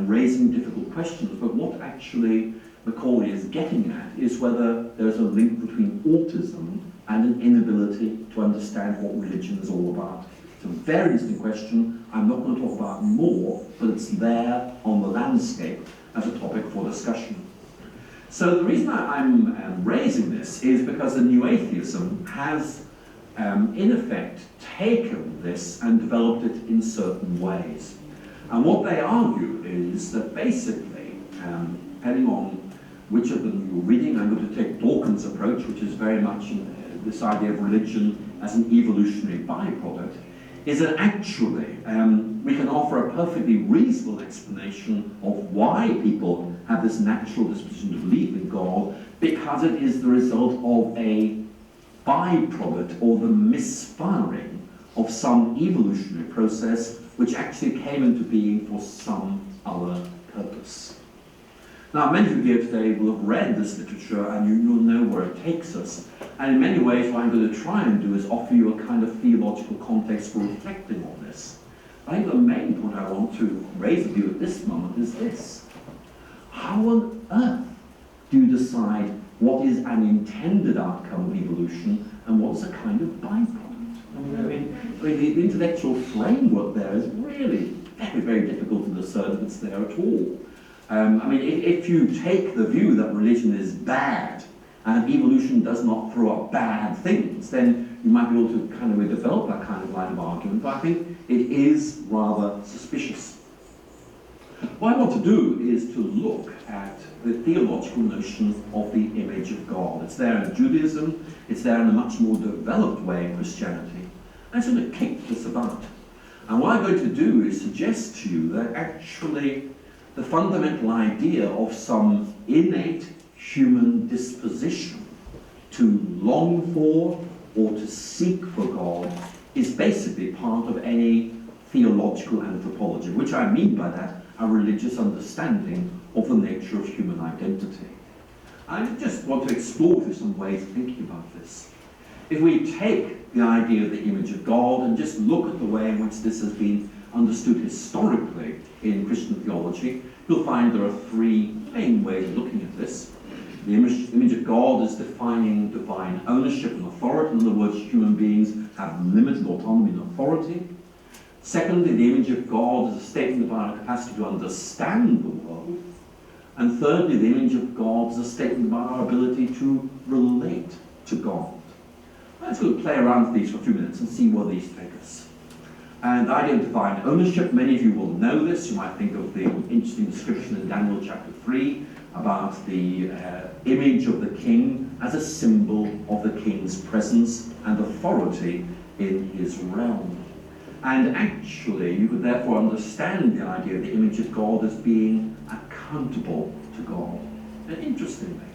Speaker 2: raising difficult questions, but what actually Macaulay is getting at is whether there's a link between autism and an inability to understand what religion is all about. It's a very interesting question. I'm not going to talk about more, but it's there on the landscape as a topic for discussion. So the reason I'm raising this is because the new atheism has, in effect, taken this and developed it in certain ways. And what they argue is that basically, depending on which of them you're reading, I'm going to take Dawkins' approach, which is very much this idea of religion as an evolutionary byproduct, is that actually we can offer a perfectly reasonable explanation of why people have this natural disposition to believe in God, because it is the result of a byproduct or the misfiring of some evolutionary process which actually came into being for some other purpose. Now, many of you here today will have read this literature and you'll know where it takes us. And in many ways, what I'm going to try and do is offer you a kind of theological context for reflecting on this. I think the main point I want to raise with you at this moment is this. How on earth do you decide what is an intended outcome of evolution and what's a kind of byproduct. The intellectual framework there is really very, very difficult to discern if it's there at all. If you take the view that religion is bad and evolution does not throw up bad things, then you might be able to kind of develop that kind of line of argument, but I think it is rather suspicious. What I want to do is to look at the theological notion of the image of God. It's there in Judaism, it's there in a much more developed way in Christianity. I'm just going to kick this about. And what I'm going to do is suggest to you that actually the fundamental idea of some innate human disposition to long for or to seek for God is basically part of any theological anthropology, which I mean by that a religious understanding of the nature of human identity. I just want to explore through some ways of thinking about this. If we take the idea of the image of God and just look at the way in which this has been understood historically in Christian theology, you'll find there are three main ways of looking at this. The image of God is defining divine ownership and authority. In other words, human beings have limited autonomy and authority. Secondly, the image of God is a statement about our capacity to understand the world. And thirdly, the image of God is a statement about our ability to relate to God. Let's go play around with these for a few minutes and see where these take us. And the idea of divine ownership, many of you will know this. You might think of the interesting description in Daniel chapter 3 about the image of the king as a symbol of the king's presence and authority in his realm. And actually, you could therefore understand the idea of the image of God as being accountable to God. And interestingly,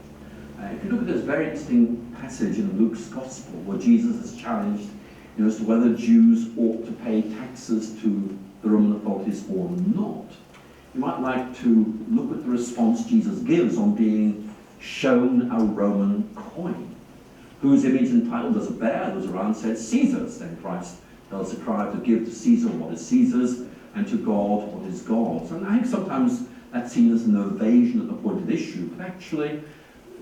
Speaker 2: if you look at this very interesting passage in Luke's Gospel, where Jesus is challenged as to whether Jews ought to pay taxes to the Roman authorities or not, you might like to look at the response Jesus gives on being shown a Roman coin, whose image and title does it bear? Those around said, Caesar's. Then Christ tells the crowd to give to Caesar what is Caesar's, and to God what is God's. And I think sometimes that's seen as an evasion of the point of issue, but actually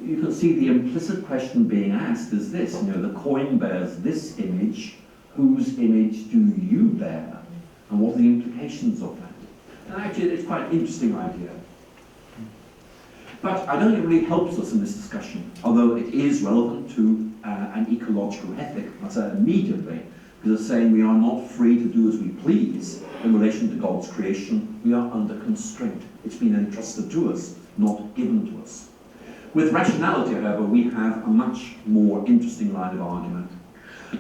Speaker 2: you can see the implicit question being asked is this, the coin bears this image, whose image do you bear? And what are the implications of that? And actually it's quite an interesting idea. But I don't think it really helps us in this discussion, although it is relevant to an ecological ethic, I'll say immediately, because it's saying we are not free to do as we please in relation to God's creation. We are under constraint. It's been entrusted to us, not given to us. With rationality, however, we have a much more interesting line of argument.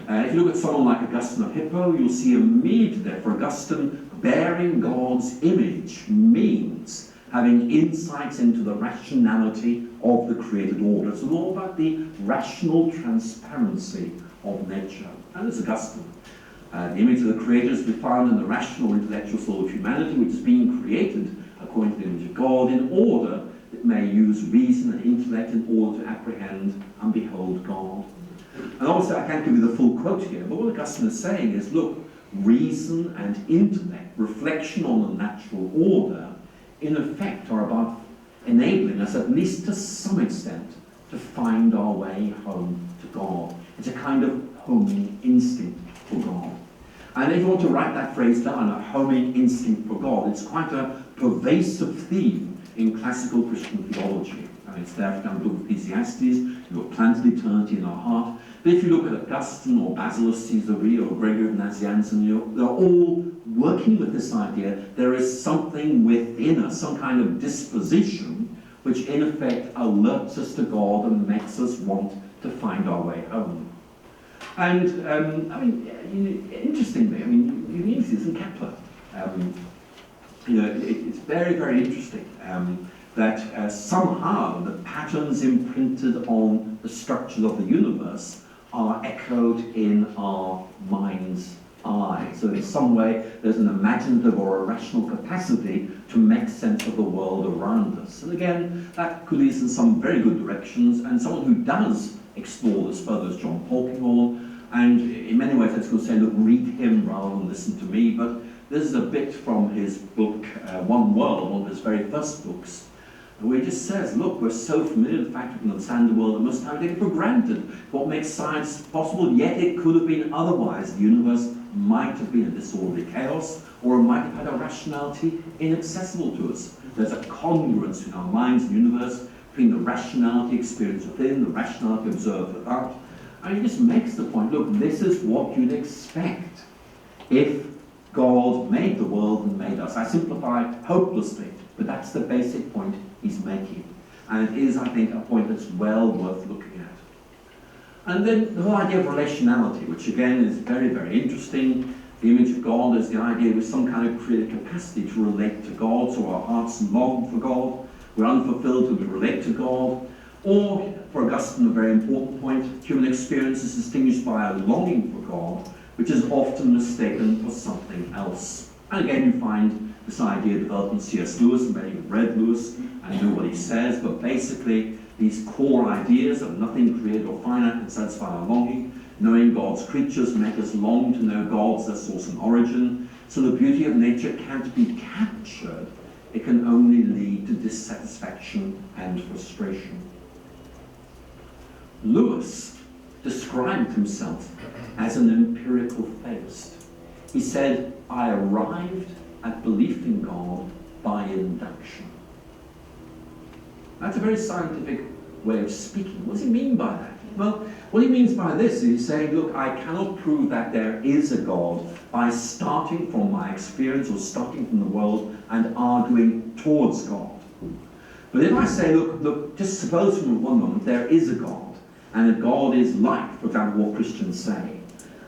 Speaker 2: If you look at someone like Augustine of Hippo, you'll see immediately that for Augustine, bearing God's image means having insights into the rationality of the created order. It's all about the rational transparency of nature. And it's Augustine. The image of the Creator is to be found in the rational intellectual soul of humanity, which is being created according to the image of God, in order that may use reason and intellect in order to apprehend and behold God. And obviously I can't give you the full quote here, but what Augustine is saying is, look, reason and intellect, reflection on the natural order, in effect are about enabling us, at least to some extent, to find our way home to God. It's a kind of homing instinct for God. And if you want to write that phrase down, a homing instinct for God, it's quite a pervasive theme in classical Christian theology. It's there in the book of Ecclesiastes, you've got planted eternity in our heart. But if you look at Augustine or Basil of Caesarea or Gregory of Nazianzen, they're all working with this idea. There is something within us, some kind of disposition, which in effect alerts us to God and makes us want to find our way home. And, interestingly, you need this in Kepler. It's very, very interesting that somehow the patterns imprinted on the structure of the universe are echoed in our mind's eye. So in some way, there's an imaginative or a rational capacity to make sense of the world around us. And again, that could lead in some very good directions, and someone who does explore this further is John Polkinghorne, and in many ways I was going to say, look, read him rather than listen to me, but this is a bit from his book, One World, one of his very first books, where he just says, look, we're so familiar with the fact we can understand the world, and most times take it for granted. What makes science possible, yet it could have been otherwise. The universe might have been a disorderly chaos, or it might have had a rationality inaccessible to us. There's a congruence in our minds and universe between the rationality experienced within, the rationality observed without. And he just makes the point, look, this is what you'd expect if God made the world and made us. I simplify hopelessly, but that's the basic point he's making. And it is, I think, a point that's well worth looking at. And then the whole idea of relationality, which again is very, very interesting. The image of God is the idea with some kind of creative capacity to relate to God, so our hearts long for God. We're unfulfilled till we relate to God. Or, for Augustine, a very important point, human experience is distinguished by a longing for God, which is often mistaken for something else. And again, you find this idea developed in C.S. Lewis, and many have read Lewis and know what he says, but basically these core ideas of nothing created or finite can satisfy our longing, knowing God's creatures make us long to know God's their source and origin, so the beauty of nature can't be captured, it can only lead to dissatisfaction and frustration. Lewis described himself as an empirical theist. He said, I arrived at belief in God by induction. That's a very scientific way of speaking. What does he mean by that? Well, what he means by this is he's saying, look, I cannot prove that there is a God by starting from my experience or starting from the world and arguing towards God. But if I say, look, just suppose for one moment there is a God, and that God is like, for example, what Christians say.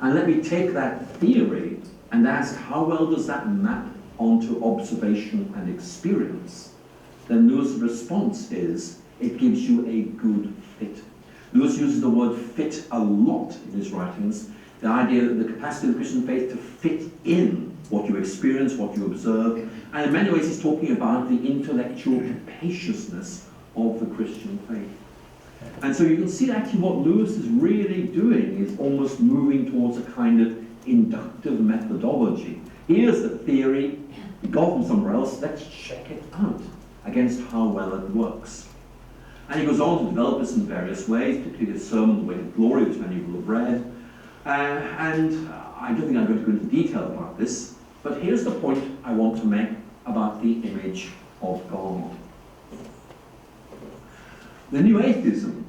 Speaker 2: And let me take that theory and ask, how well does that map onto observation and experience? Then Lewis' response is, it gives you a good fit. Lewis uses the word fit a lot in his writings, the idea that the capacity of the Christian faith to fit in what you experience, what you observe, and in many ways he's talking about the intellectual capaciousness of the Christian faith. And so you can see actually what Lewis is really doing is almost moving towards a kind of inductive methodology. Here's the theory, we got from somewhere else, let's check it out against how well it works. And he goes on to develop this in various ways, particularly his sermon, The Way of Glory, which many will have read. And I don't think I'm going to go into detail about this, but here's the point I want to make about the image of God. The New Atheism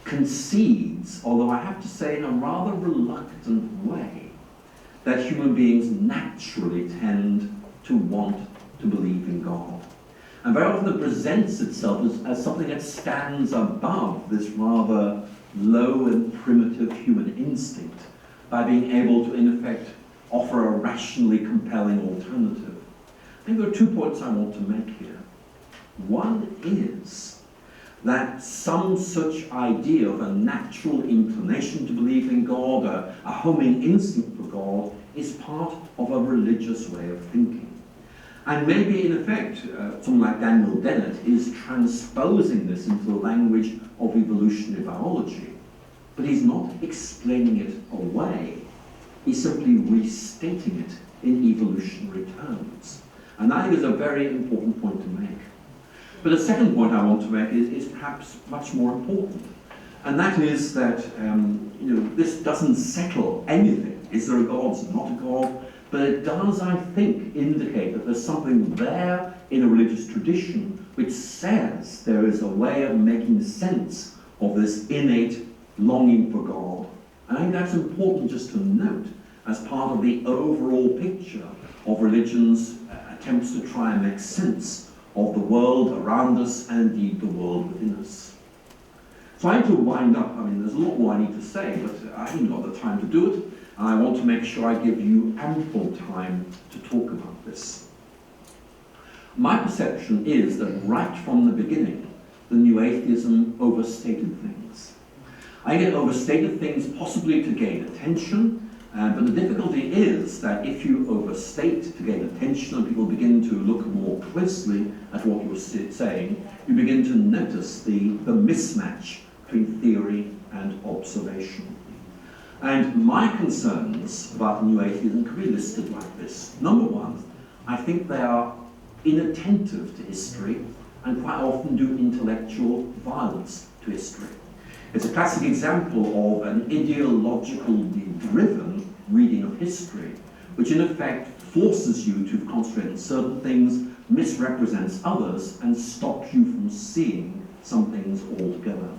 Speaker 2: concedes, although I have to say in a rather reluctant way, that human beings naturally tend to want to believe in God. And very often it presents itself as something that stands above this rather low and primitive human instinct by being able to, in effect, offer a rationally compelling alternative. I think there are 2 points I want to make here. One is that some such idea of a natural inclination to believe in God, a homing instinct for God, is part of a religious way of thinking. And maybe, in effect, someone like Daniel Dennett is transposing this into the language of evolutionary biology. But he's not explaining it away. He's simply restating it in evolutionary terms. And I think is a very important point to make. But the second point I want to make is perhaps much more important. And that is that this doesn't settle anything. Is there a God? Is there not a God? But it does, I think, indicate that there's something there in a religious tradition which says there is a way of making sense of this innate longing for God. And I think that's important just to note as part of the overall picture of religion's attempts to try and make sense of the world around us and indeed the world within us. So I need to wind up. I mean, there's a lot more I need to say, but I haven't got the time to do it. And I want to make sure I give you ample time to talk about this. My perception is that right from the beginning, the New Atheism overstated things. I think it overstated things possibly to gain attention, but the difficulty is that if you overstate to gain attention and people begin to look more closely at what you're saying, you begin to notice the mismatch between theory and observation. And my concerns about New Atheism can be listed like this. Number one, I think they are inattentive to history and quite often do intellectual violence to history. It's a classic example of an ideologically driven reading of history, which in effect forces you to concentrate on certain things, misrepresents others, and stops you from seeing some things altogether.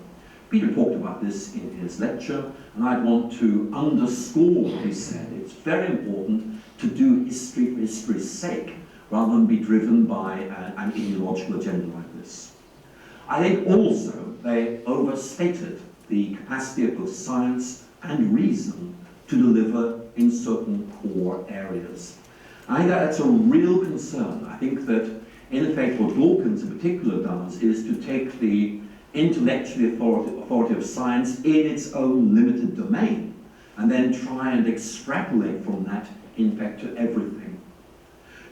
Speaker 2: Peter talked about this in his lecture, and I want to underscore what he said. It's very important to do history for history's sake, rather than be driven by an ideological agenda like this. I think also they overstated the capacity of both science and reason to deliver in certain core areas. I think that's a real concern. I think that, in effect, what Dawkins in particular does is to take the intellectually authoritative science in its own limited domain, and then try and extrapolate from that, in fact, to everything.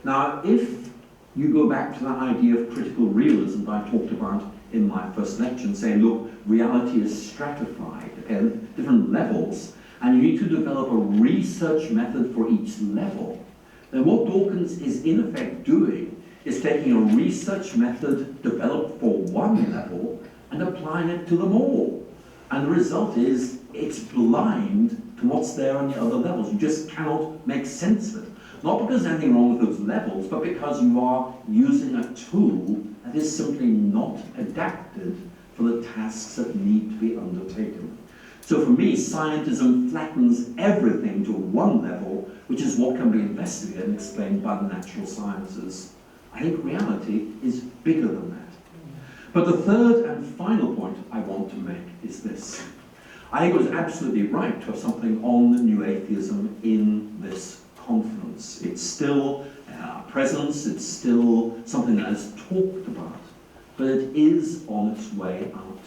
Speaker 2: Now, if you go back to that idea of critical realism that I talked about in my first lecture, and say, look, reality is stratified at different levels, and you need to develop a research method for each level, then what Dawkins is in effect doing is taking a research method developed for one level and applying it to them all. And the result is it's blind to what's there on the other levels. You just cannot make sense of it. Not because there's anything wrong with those levels, but because you are using a tool that is simply not adapted for the tasks that need to be undertaken. So for me, scientism flattens everything to one level, which is what can be investigated and explained by the natural sciences. I think reality is bigger than that. But the third and final point I want to make is this. I think it was absolutely right to have something on the new atheism in this conference. It's still a presence, it's still something that is talked about, but it is on its way out.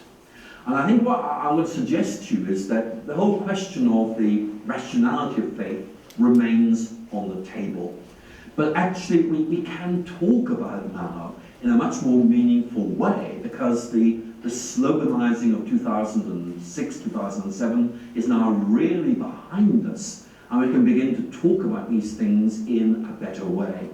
Speaker 2: And I think what I would suggest to you is that the whole question of the rationality of faith remains on the table. But actually, we can talk about it now in a much more meaningful way, because the sloganizing of 2006, 2007 is now really behind us, and we can begin to talk about these things in a better way.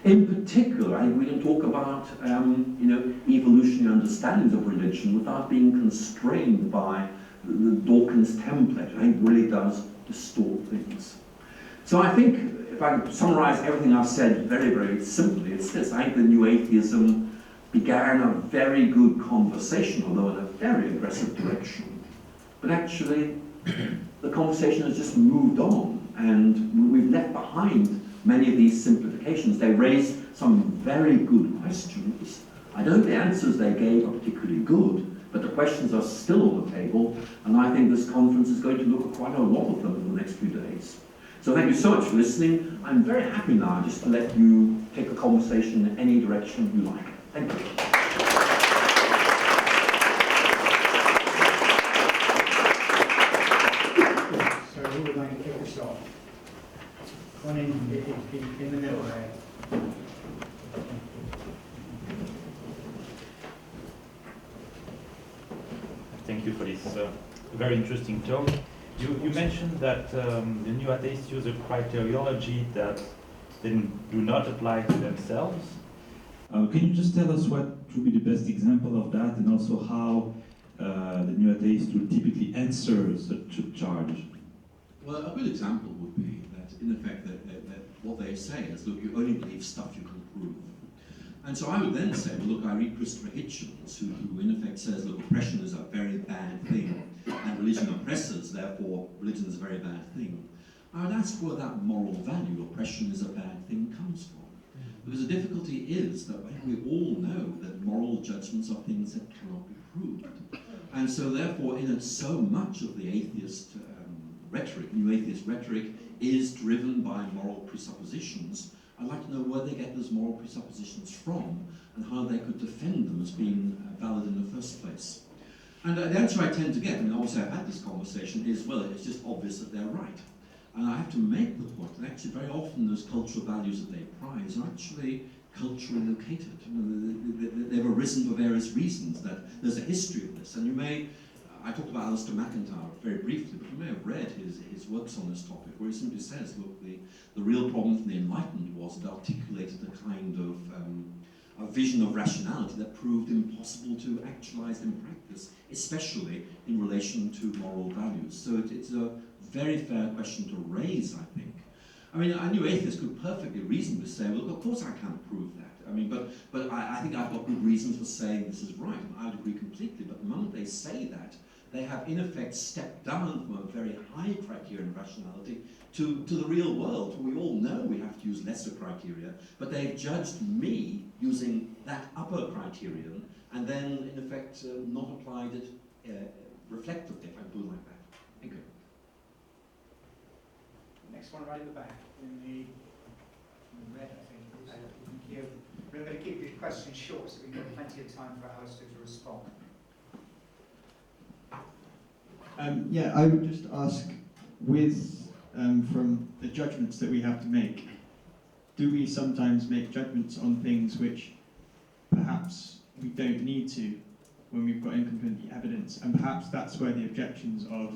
Speaker 2: In particular, I think we can talk about evolutionary understandings of religion without being constrained by the Dawkins template. I think really does distort things. So I think, if I could summarize everything I've said very, very simply, it's this. I think the new atheism began a very good conversation, although in a very aggressive direction. But actually, the conversation has just moved on, and we've left behind many of these simplifications. They raise some very good questions. I don't think the answers they gave are particularly good, but the questions are still on the table, and I think this conference is going to look at quite a lot of them in the next few days. So thank you so much for listening. I'm very happy now just to let you take the conversation in any direction you like. Thank you.
Speaker 1: So who would like to kick us off? One in the middle there.
Speaker 3: Thank you for this very interesting talk. You mentioned that the new atheists use a criteriology that they do not apply to themselves.
Speaker 4: Can you just tell us what would be the best example of that, and also how the new atheists would typically answer such a charge?
Speaker 2: Well, a good example would be that, in effect, that what they say is, look, you only believe stuff you can prove. And so I would then say, well, look, I read Christopher Hitchens, who in effect says, look, oppression is a very bad thing, and religion oppresses, therefore religion is a very bad thing. I would ask where that moral value, oppression is a bad thing, comes from. Because the difficulty is that we all know that moral judgments are things that cannot be proved. And so therefore, in it, so much of the atheist rhetoric, new atheist rhetoric, is driven by moral presuppositions. I'd like to know where they get those moral presuppositions from, and how they could defend them as being valid in the first place. And the answer I tend to get, and obviously I've had this conversation, is, well, it's just obvious that they're right. And I have to make the point that actually very often those cultural values that they prize are actually culturally located. They've arisen for various reasons, that there's a history of this. And you may, I talked about Alister McGrath very briefly, but you may have read his works on this topic, where he simply says, look, the real problem from the Enlightenment was it articulated a kind of a vision of rationality that proved impossible to actualize in practice, especially in relation to moral values. So it's a very fair question to raise, I think. I mean, a new atheist could perfectly reasonably say, well, of course I can't prove that. I mean, but I think I've got good reasons for saying this is right, and I would agree completely. But the moment they say that, they have in effect stepped down from a very high criterion of rationality to the real world. We all know we have to use lesser criteria, but they've judged me using that upper criterion, and then in effect not applied it reflectively, if I put it like that. Thank you.
Speaker 1: Next one right at the back, in the red, I think. Thank you. We're going to keep these questions short, so we've got plenty of time for Alister to respond.
Speaker 5: Yeah, I would just ask, with from the judgments that we have to make, do we sometimes make judgments on things which perhaps we don't need to when we've got incomplete evidence, and perhaps that's where the objections of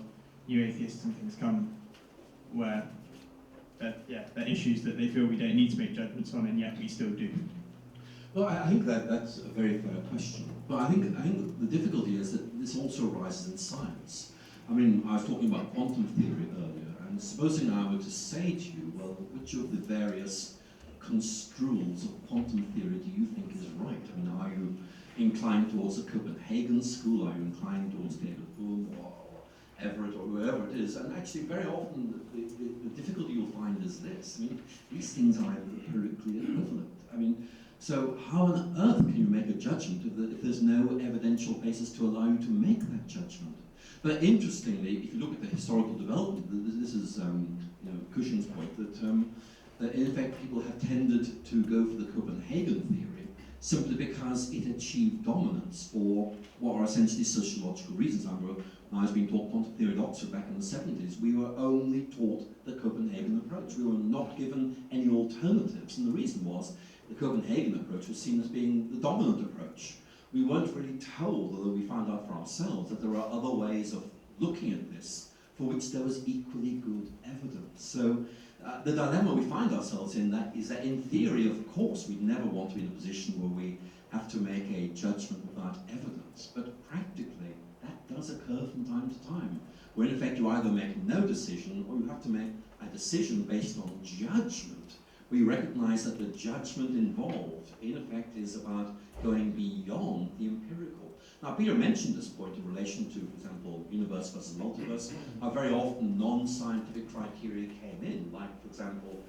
Speaker 5: new atheists and things come, where they're issues that they feel we don't need to make judgments on, and yet we still do.
Speaker 2: Well, I think that's a very fair question. But I think the difficulty is that this also arises in science. I mean, I was talking about quantum theory earlier, and supposing I were to say to you, well, which of the various construals of quantum theory do you think is right? I mean, are you inclined towards the Copenhagen school? Are you inclined towards David Hume or Everett or whoever it is? And actually, very often, the difficulty you'll find is this. I mean, these things are empirically equivalent. I mean, so how on earth can you make a judgment if there's no evidential basis to allow you to make that judgment? But interestingly, if you look at the historical development, this is Cushing's point, that in effect people have tended to go for the Copenhagen theory simply because it achieved dominance for what are essentially sociological reasons. I remember when I was being taught quantum theory at Oxford back in the 70s, we were only taught the Copenhagen approach. We were not given any alternatives, and the reason was the Copenhagen approach was seen as being the dominant approach. We weren't really told, although we found out for ourselves, that there are other ways of looking at this for which there was equally good evidence. So the dilemma we find ourselves in that is that in theory, of course, we'd never want to be in a position where we have to make a judgment without evidence. But practically, that does occur from time to time, where in effect you either make no decision or you have to make a decision based on judgment. We recognize that the judgment involved, in effect, is about going beyond the empirical. Now, Peter mentioned this point in relation to, for example, universe versus multiverse, how very often non-scientific criteria came in, like, for example,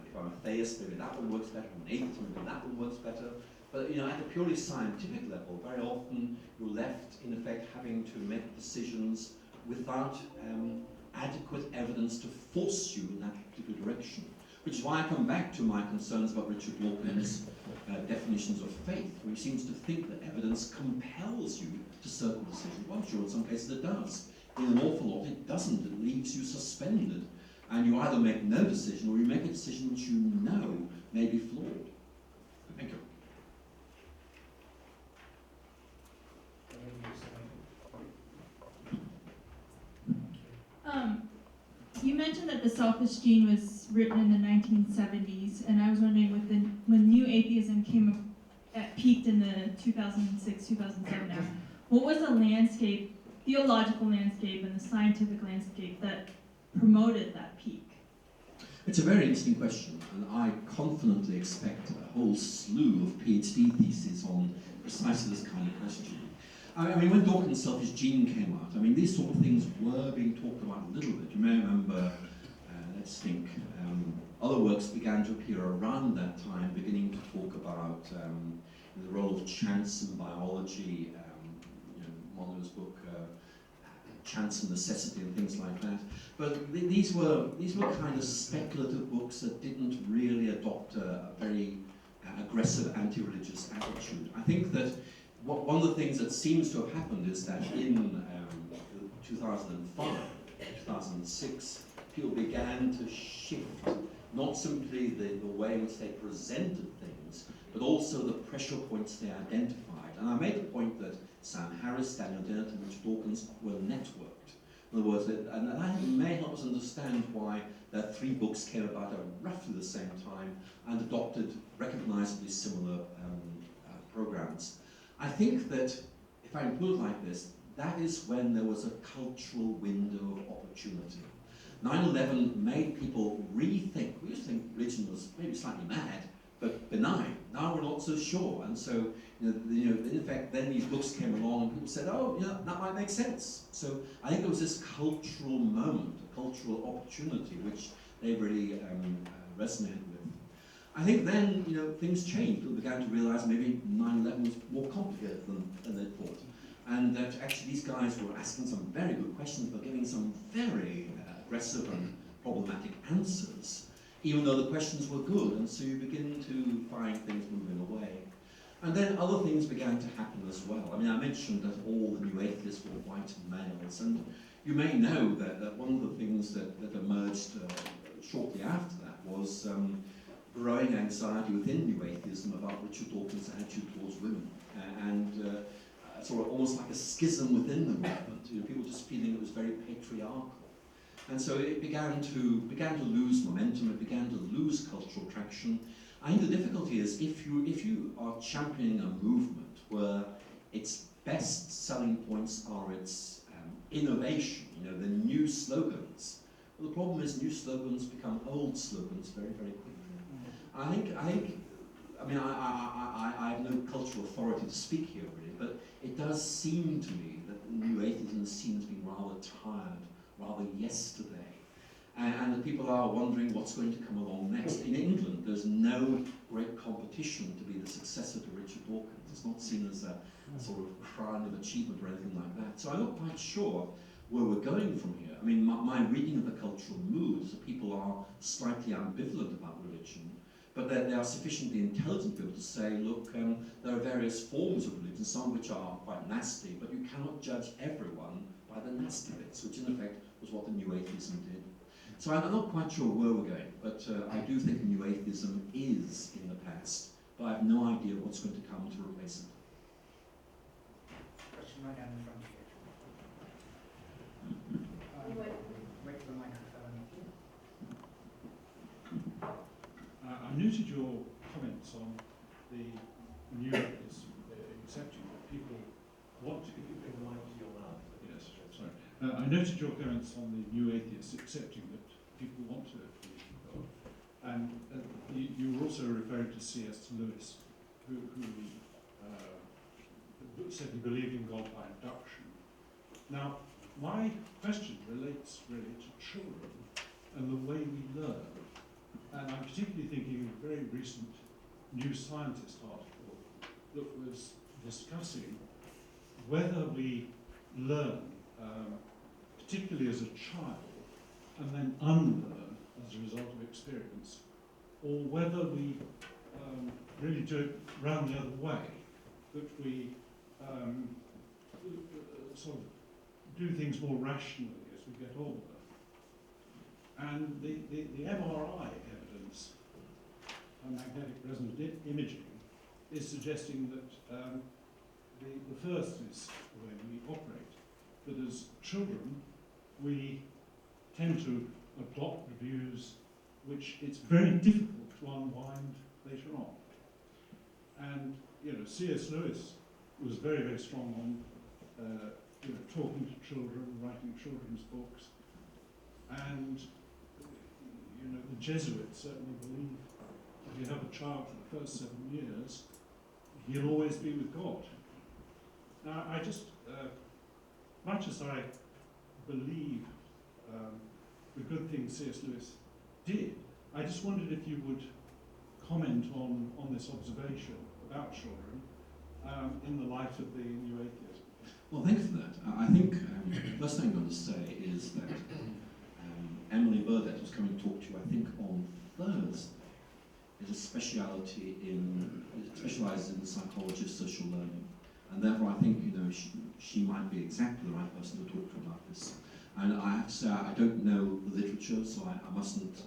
Speaker 2: if I'm a theist, maybe that one works better, an atheist, maybe that one works better. But at a purely scientific level, very often you're left, in effect, having to make decisions without adequate evidence to force you in that particular direction. Which is why I come back to my concerns about Richard Dawkins' definitions of faith, where he seems to think that evidence compels you to certain decisions. Well, I'm sure in some cases it does. In an awful lot it doesn't. It leaves you suspended. And you either make no decision or you make a decision which you know may be flawed. Thank you.
Speaker 6: You mentioned that the selfish gene was written in the 1970s, and I was wondering, when new atheism peaked in the 2006, 2007 era, what was the landscape, theological landscape and the scientific landscape that promoted that peak?
Speaker 2: It's a very interesting question, and I confidently expect a whole slew of PhD theses on precisely this kind of question. I mean, when Dawkins' selfish gene came out, I mean, these sort of things were being talked about a little bit. You may remember, let's think, other works began to appear around that time, beginning to talk about the role of chance in biology, Monroe's book, Chance and Necessity and things like that. But these were kind of speculative books that didn't really adopt a very aggressive anti-religious attitude. I think that one of the things that seems to have happened is that in 2005, 2006, people began to shift not simply the way in which they presented things, but also the pressure points they identified. And I made the point that Sam Harris, Daniel Dennett, and Richard Dawkins were networked. In other words, and that may help us understand why their three books came about at roughly the same time and adopted recognizably similar programs. I think that, if I can put it like this, that is when there was a cultural window of opportunity. 9/11 made people rethink. We used to think religion was maybe slightly mad, but benign. Now we're not so sure. And so, in effect, then these books came along and people said, oh, that might make sense. So I think there was this cultural moment, a cultural opportunity, which they really resonated with. I think then, things changed. People began to realize maybe 9/11 was more complicated than they thought. And that actually these guys were asking some very good questions, but giving some very aggressive and problematic answers, even though the questions were good. And so you begin to find things moving away. And then other things began to happen as well. I mean, I mentioned that all the new atheists were white males, and you may know that one of the things that emerged shortly after that was growing anxiety within new atheism about Richard Dawkins' attitude towards women, and sort of almost like a schism within the movement. People just feeling it was very patriarchal. And so it began to lose momentum, it began to lose cultural traction. I think the difficulty is if you are championing a movement where its best selling points are its innovation, the new slogans. Well, the problem is new slogans become old slogans very, very quickly. I have no cultural authority to speak here really, but it does seem to me that the new atheism seems to be rather tired, rather yesterday. And that people are wondering what's going to come along next. In England, there's no great competition to be the successor to Richard Dawkins. It's not seen as a sort of crown of achievement or anything like that. So I'm not quite sure where we're going from here. I mean, my reading of the cultural mood is that people are slightly ambivalent about religion, but they are sufficiently intelligent people to say, look, there are various forms of religion, some which are quite nasty, but you cannot judge everyone by the nasty bits, which in effect was what the new atheism did. So I'm not quite sure where we're going, but I do think new atheism is in the past, but I have no idea what's going to come to replace it.
Speaker 1: Question right down in front here. Wait for the microphone.
Speaker 7: I noted your comments on the new atheists accepting that people want to give you a mic to your mouth. Yes, sorry. I noted your comments on the new atheists accepting that people want to believe in God. And you were also referring to C.S. Lewis, who said he believed in God by induction. Now, my question relates really to children and the way we learn. And I'm particularly thinking of a very recent New Scientist article that was discussing whether we learn, particularly as a child, and then unlearn as a result of experience, or whether we really do it round the other way, that we sort of do things more rationally as we get older. And the MRI evidence, magnetic resonance imaging, is suggesting that the first is the way we operate, that as children we tend to plot reviews which it's very difficult to unwind later on. And C.S. Lewis was very, very strong on talking to children, writing children's books, and the Jesuits certainly believe if you have a child for the first 7 years, he'll always be with God. Now, I just, much as I believe the good things C.S. Lewis did, I just wondered if you would comment on this observation about children in the light of the new atheism.
Speaker 2: Well, thanks for that. I think the first thing I'm going to say is that Emily Burdett was coming to talk to you, I think, on Thursday. Is a speciality specialises in the psychology of social learning, and therefore I think she might be exactly the right person to talk to about this. And I have to say I don't know the literature, so I mustn't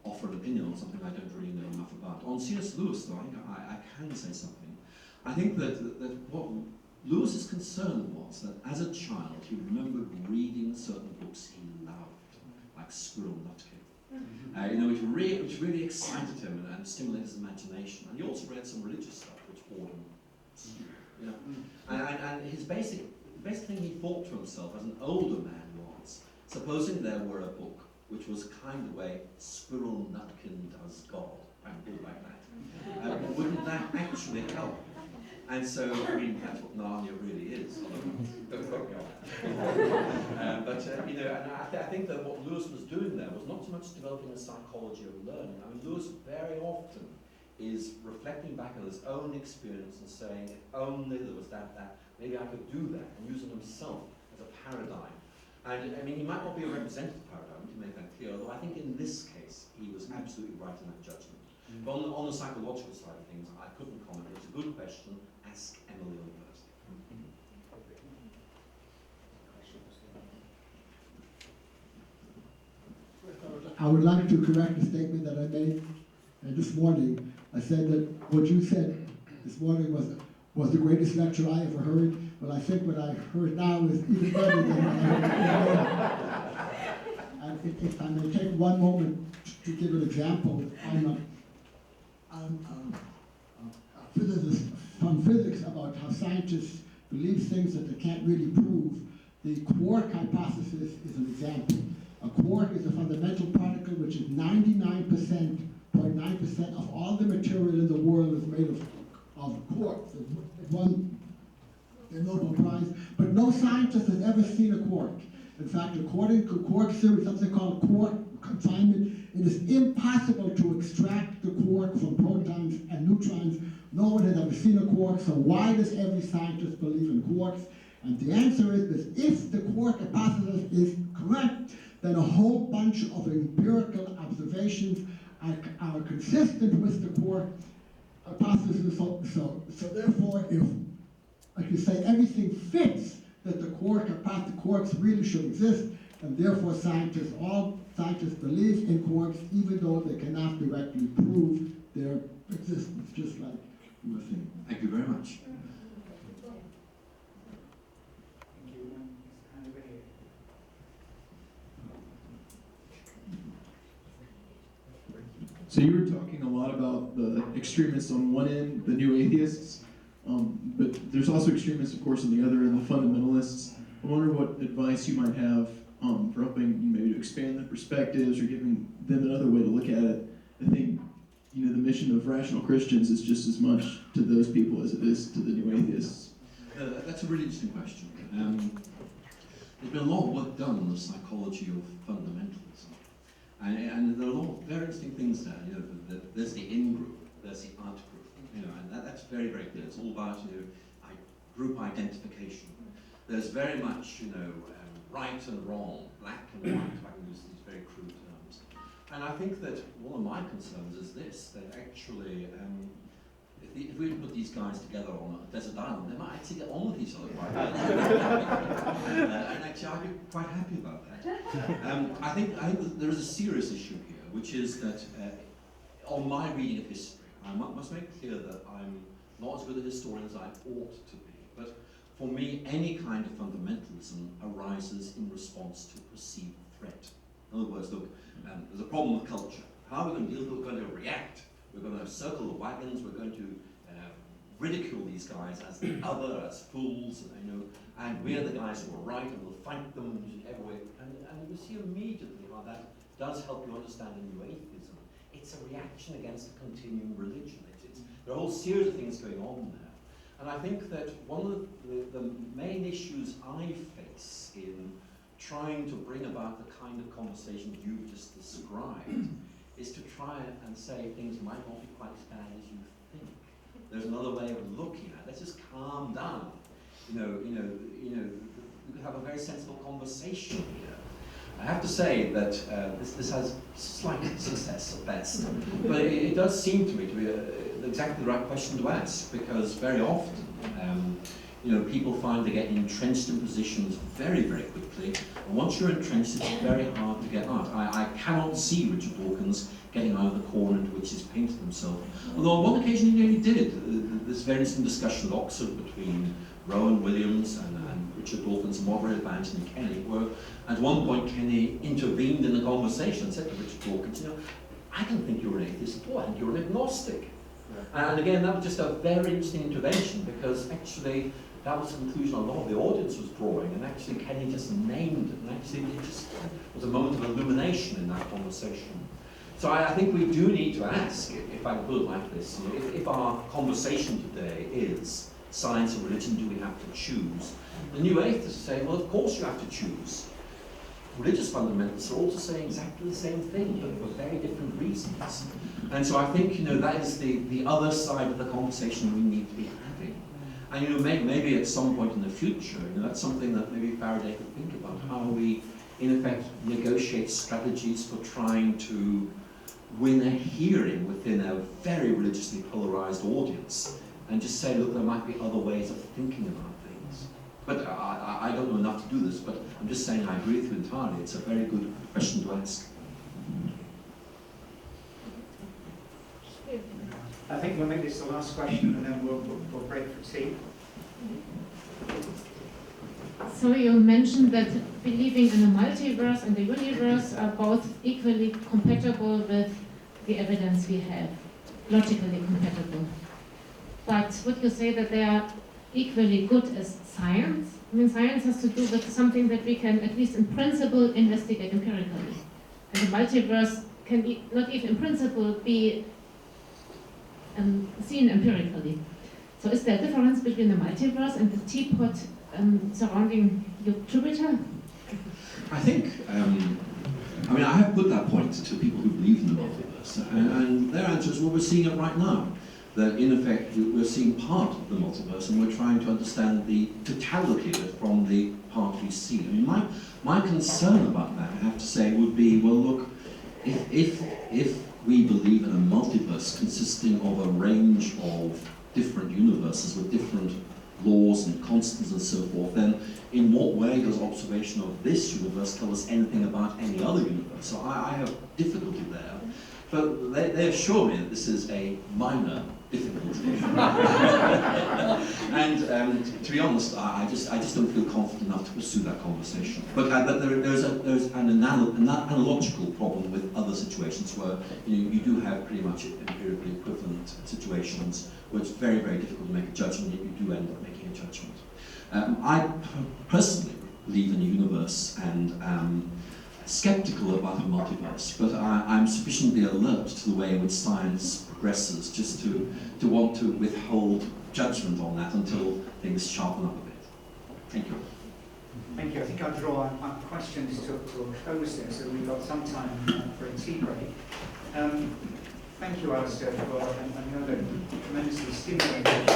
Speaker 2: offer an opinion on something I don't really know enough about. On C.S. Lewis, though, I can say something. I think that what Lewis's concern was that as a child he remembered reading certain books he loved, like Squirrel Nutcase. Which really excited him and stimulated his imagination. And he also read some religious stuff. which boredom. You know? And his best thing he thought to himself as an older man was, supposing there were a book which was kind of way Squirrel Nutkin Does God, I can put it like that. Wouldn't that actually help? And so, I mean, that's what Narnia really is. Don't quote me on that. You know, and I think that what Lewis was doing there was not so much developing a psychology of learning. I mean, Lewis very often is reflecting back on his own experience and saying, if only there was that, maybe I could do that, and using himself as a paradigm. And I mean, he might not be a representative paradigm, to make that clear, although I think in this case, he was absolutely right in that judgment. But on the psychological side of things, I couldn't comment. It's a good question. Ask Emily on first.
Speaker 8: I would like to correct a statement that I made this morning. I said that what you said this morning was the greatest lecture I ever heard. Well, I think what I heard now is even better than what I heard. And if I may take one moment to give an example, I'm a physicist from physics about how scientists believe things that they can't really prove. The quark hypothesis is an example. A quark is a fundamental particle which is 99.9% of all the material in the world is made of quarks. It won the Nobel Prize, but no scientist has ever seen a quark. In fact, according to quark theory, something called quark confinement, it is impossible to extract the quark from protons and neutrons. No one has ever seen a quark, so why does every scientist believe in quarks? And the answer is that if the quark hypothesis is correct, then a whole bunch of empirical observations are consistent with the quark hypothesis. So therefore, if, like you say, everything fits that the quarks really should exist, and therefore all scientists believe in quarks, even though they cannot directly prove their existence, just like you were saying.
Speaker 2: Thank you very much.
Speaker 1: Thank you. And over here.
Speaker 9: So you were talking a lot about the extremists on one end, the new atheists, but there's also extremists, of course, on the other end, the fundamentalists. I wonder what advice you might have for helping maybe to expand the perspectives or giving them another way to look at it. I think, you know, the mission of rational Christians is just as much to those people as it is to the new atheists.
Speaker 2: That's a really interesting question. There's been a lot of work done on the psychology of fundamentalism. And there are a lot of very interesting things there. You know, there's the in-group, there's the out-group. You know, and that's very, very clear. It's all about, you know, group identification. There's very much, you know, right and wrong, black and white, if I can use these very crude terms. And I think that one of my concerns is this, that actually, if we put these guys together on a desert island, they might actually get on with each other quite well. And actually, I'd be quite happy about that. I think that there is a serious issue here, which is that on my reading of history, I must make clear that I'm not as good a historian as I ought to be, but for me, any kind of fundamentalism arises in response to perceived threat. In other words, look, there's a problem with culture. How are we going to deal with it? We're going to react. We're going to circle the wagons. We're going to ridicule these guys as the other, as fools, you know, and we're the guys who are right, and we'll fight them in every way. And you see immediately how that does help you understand the new atheism. It's a reaction against a continuing religion. There are a whole series of things going on there. And I think that one of the main issues I face in trying to bring about the kind of conversation you've just described is to try and say things might not be quite as bad as you think. There's another way of looking at it. Let's just calm down. We could have a very sensible conversation here. I have to say that this has slight success at best, but it does seem to me to be exactly the right question to ask, because very often, people find they get entrenched in positions very, very quickly, and once you're entrenched, it's very hard to get out. I cannot see Richard Dawkins getting out of the corner into which he's painted himself. Although on one occasion he nearly did it. This very interesting discussion at Oxford between Rowan Williams and Richard Dawkins, moderated by Anthony Kenny, where at one point Kenny intervened in the conversation and said to Richard Dawkins, I don't think you're an atheist at all, I think you're an agnostic. And again, that was just a very interesting intervention, because actually that was the conclusion a lot of the audience was drawing, and actually Kenny just named it, and actually it just was a moment of illumination in that conversation. So I think we do need to ask, if I put it like this, you know, if our conversation today is science and religion, do we have to choose? The new atheists say, well, of course you have to choose. Religious fundamentalists are also saying exactly the same thing, but for very different reasons. And so I think, you know, that is the other side of the conversation we need to be having. And, you know, maybe at some point in the future, you know, that's something that maybe Faraday could think about, how we, in effect, negotiate strategies for trying to win a hearing within a very religiously polarized audience, and just say, look, there might be other ways of thinking about things. But I don't know enough to do this, but I'm just saying I agree with you entirely. It's a very good question to ask.
Speaker 1: I think we'll make this the last question, and then we'll break for tea.
Speaker 10: So you mentioned that believing in the multiverse and the universe are both equally compatible with the evidence we have, logically compatible. But would you say that they are equally good as science? I mean, science has to do with something that we can, at least in principle, investigate empirically. And the multiverse can not even in principle be seen empirically. So is there a difference between the multiverse and the teapot surrounding Jupiter?
Speaker 2: I think, I mean, I have put that point to people who believe in the multiverse, and their answer is, well, we're seeing it right now. That in effect, we're seeing part of the multiverse, and we're trying to understand the totality of it from the part we see. I mean, my concern about that, I have to say, would be, well, look, if we believe in a multiverse consisting of a range of different universes with different laws and constants and so forth, then in what way does observation of this universe tell us anything about any other universe? So I have difficulty there. But they assure me that this is a minor difficulty. And to be honest, I just don't feel confident enough to pursue that conversation. But there's an analogical problem with other situations where you do have pretty much empirically equivalent situations where it's very, very difficult to make a judgment, yet you do end up making a judgment. I personally believe in a universe and skeptical about a multiverse, but I'm sufficiently alert to the way in which science progresses just to want to withhold judgment on that until things sharpen up a bit. Thank you.
Speaker 1: Thank you. I think I'll draw our questions to a close there, so we've got some time for a tea break. Thank you, Alister, for another tremendously stimulating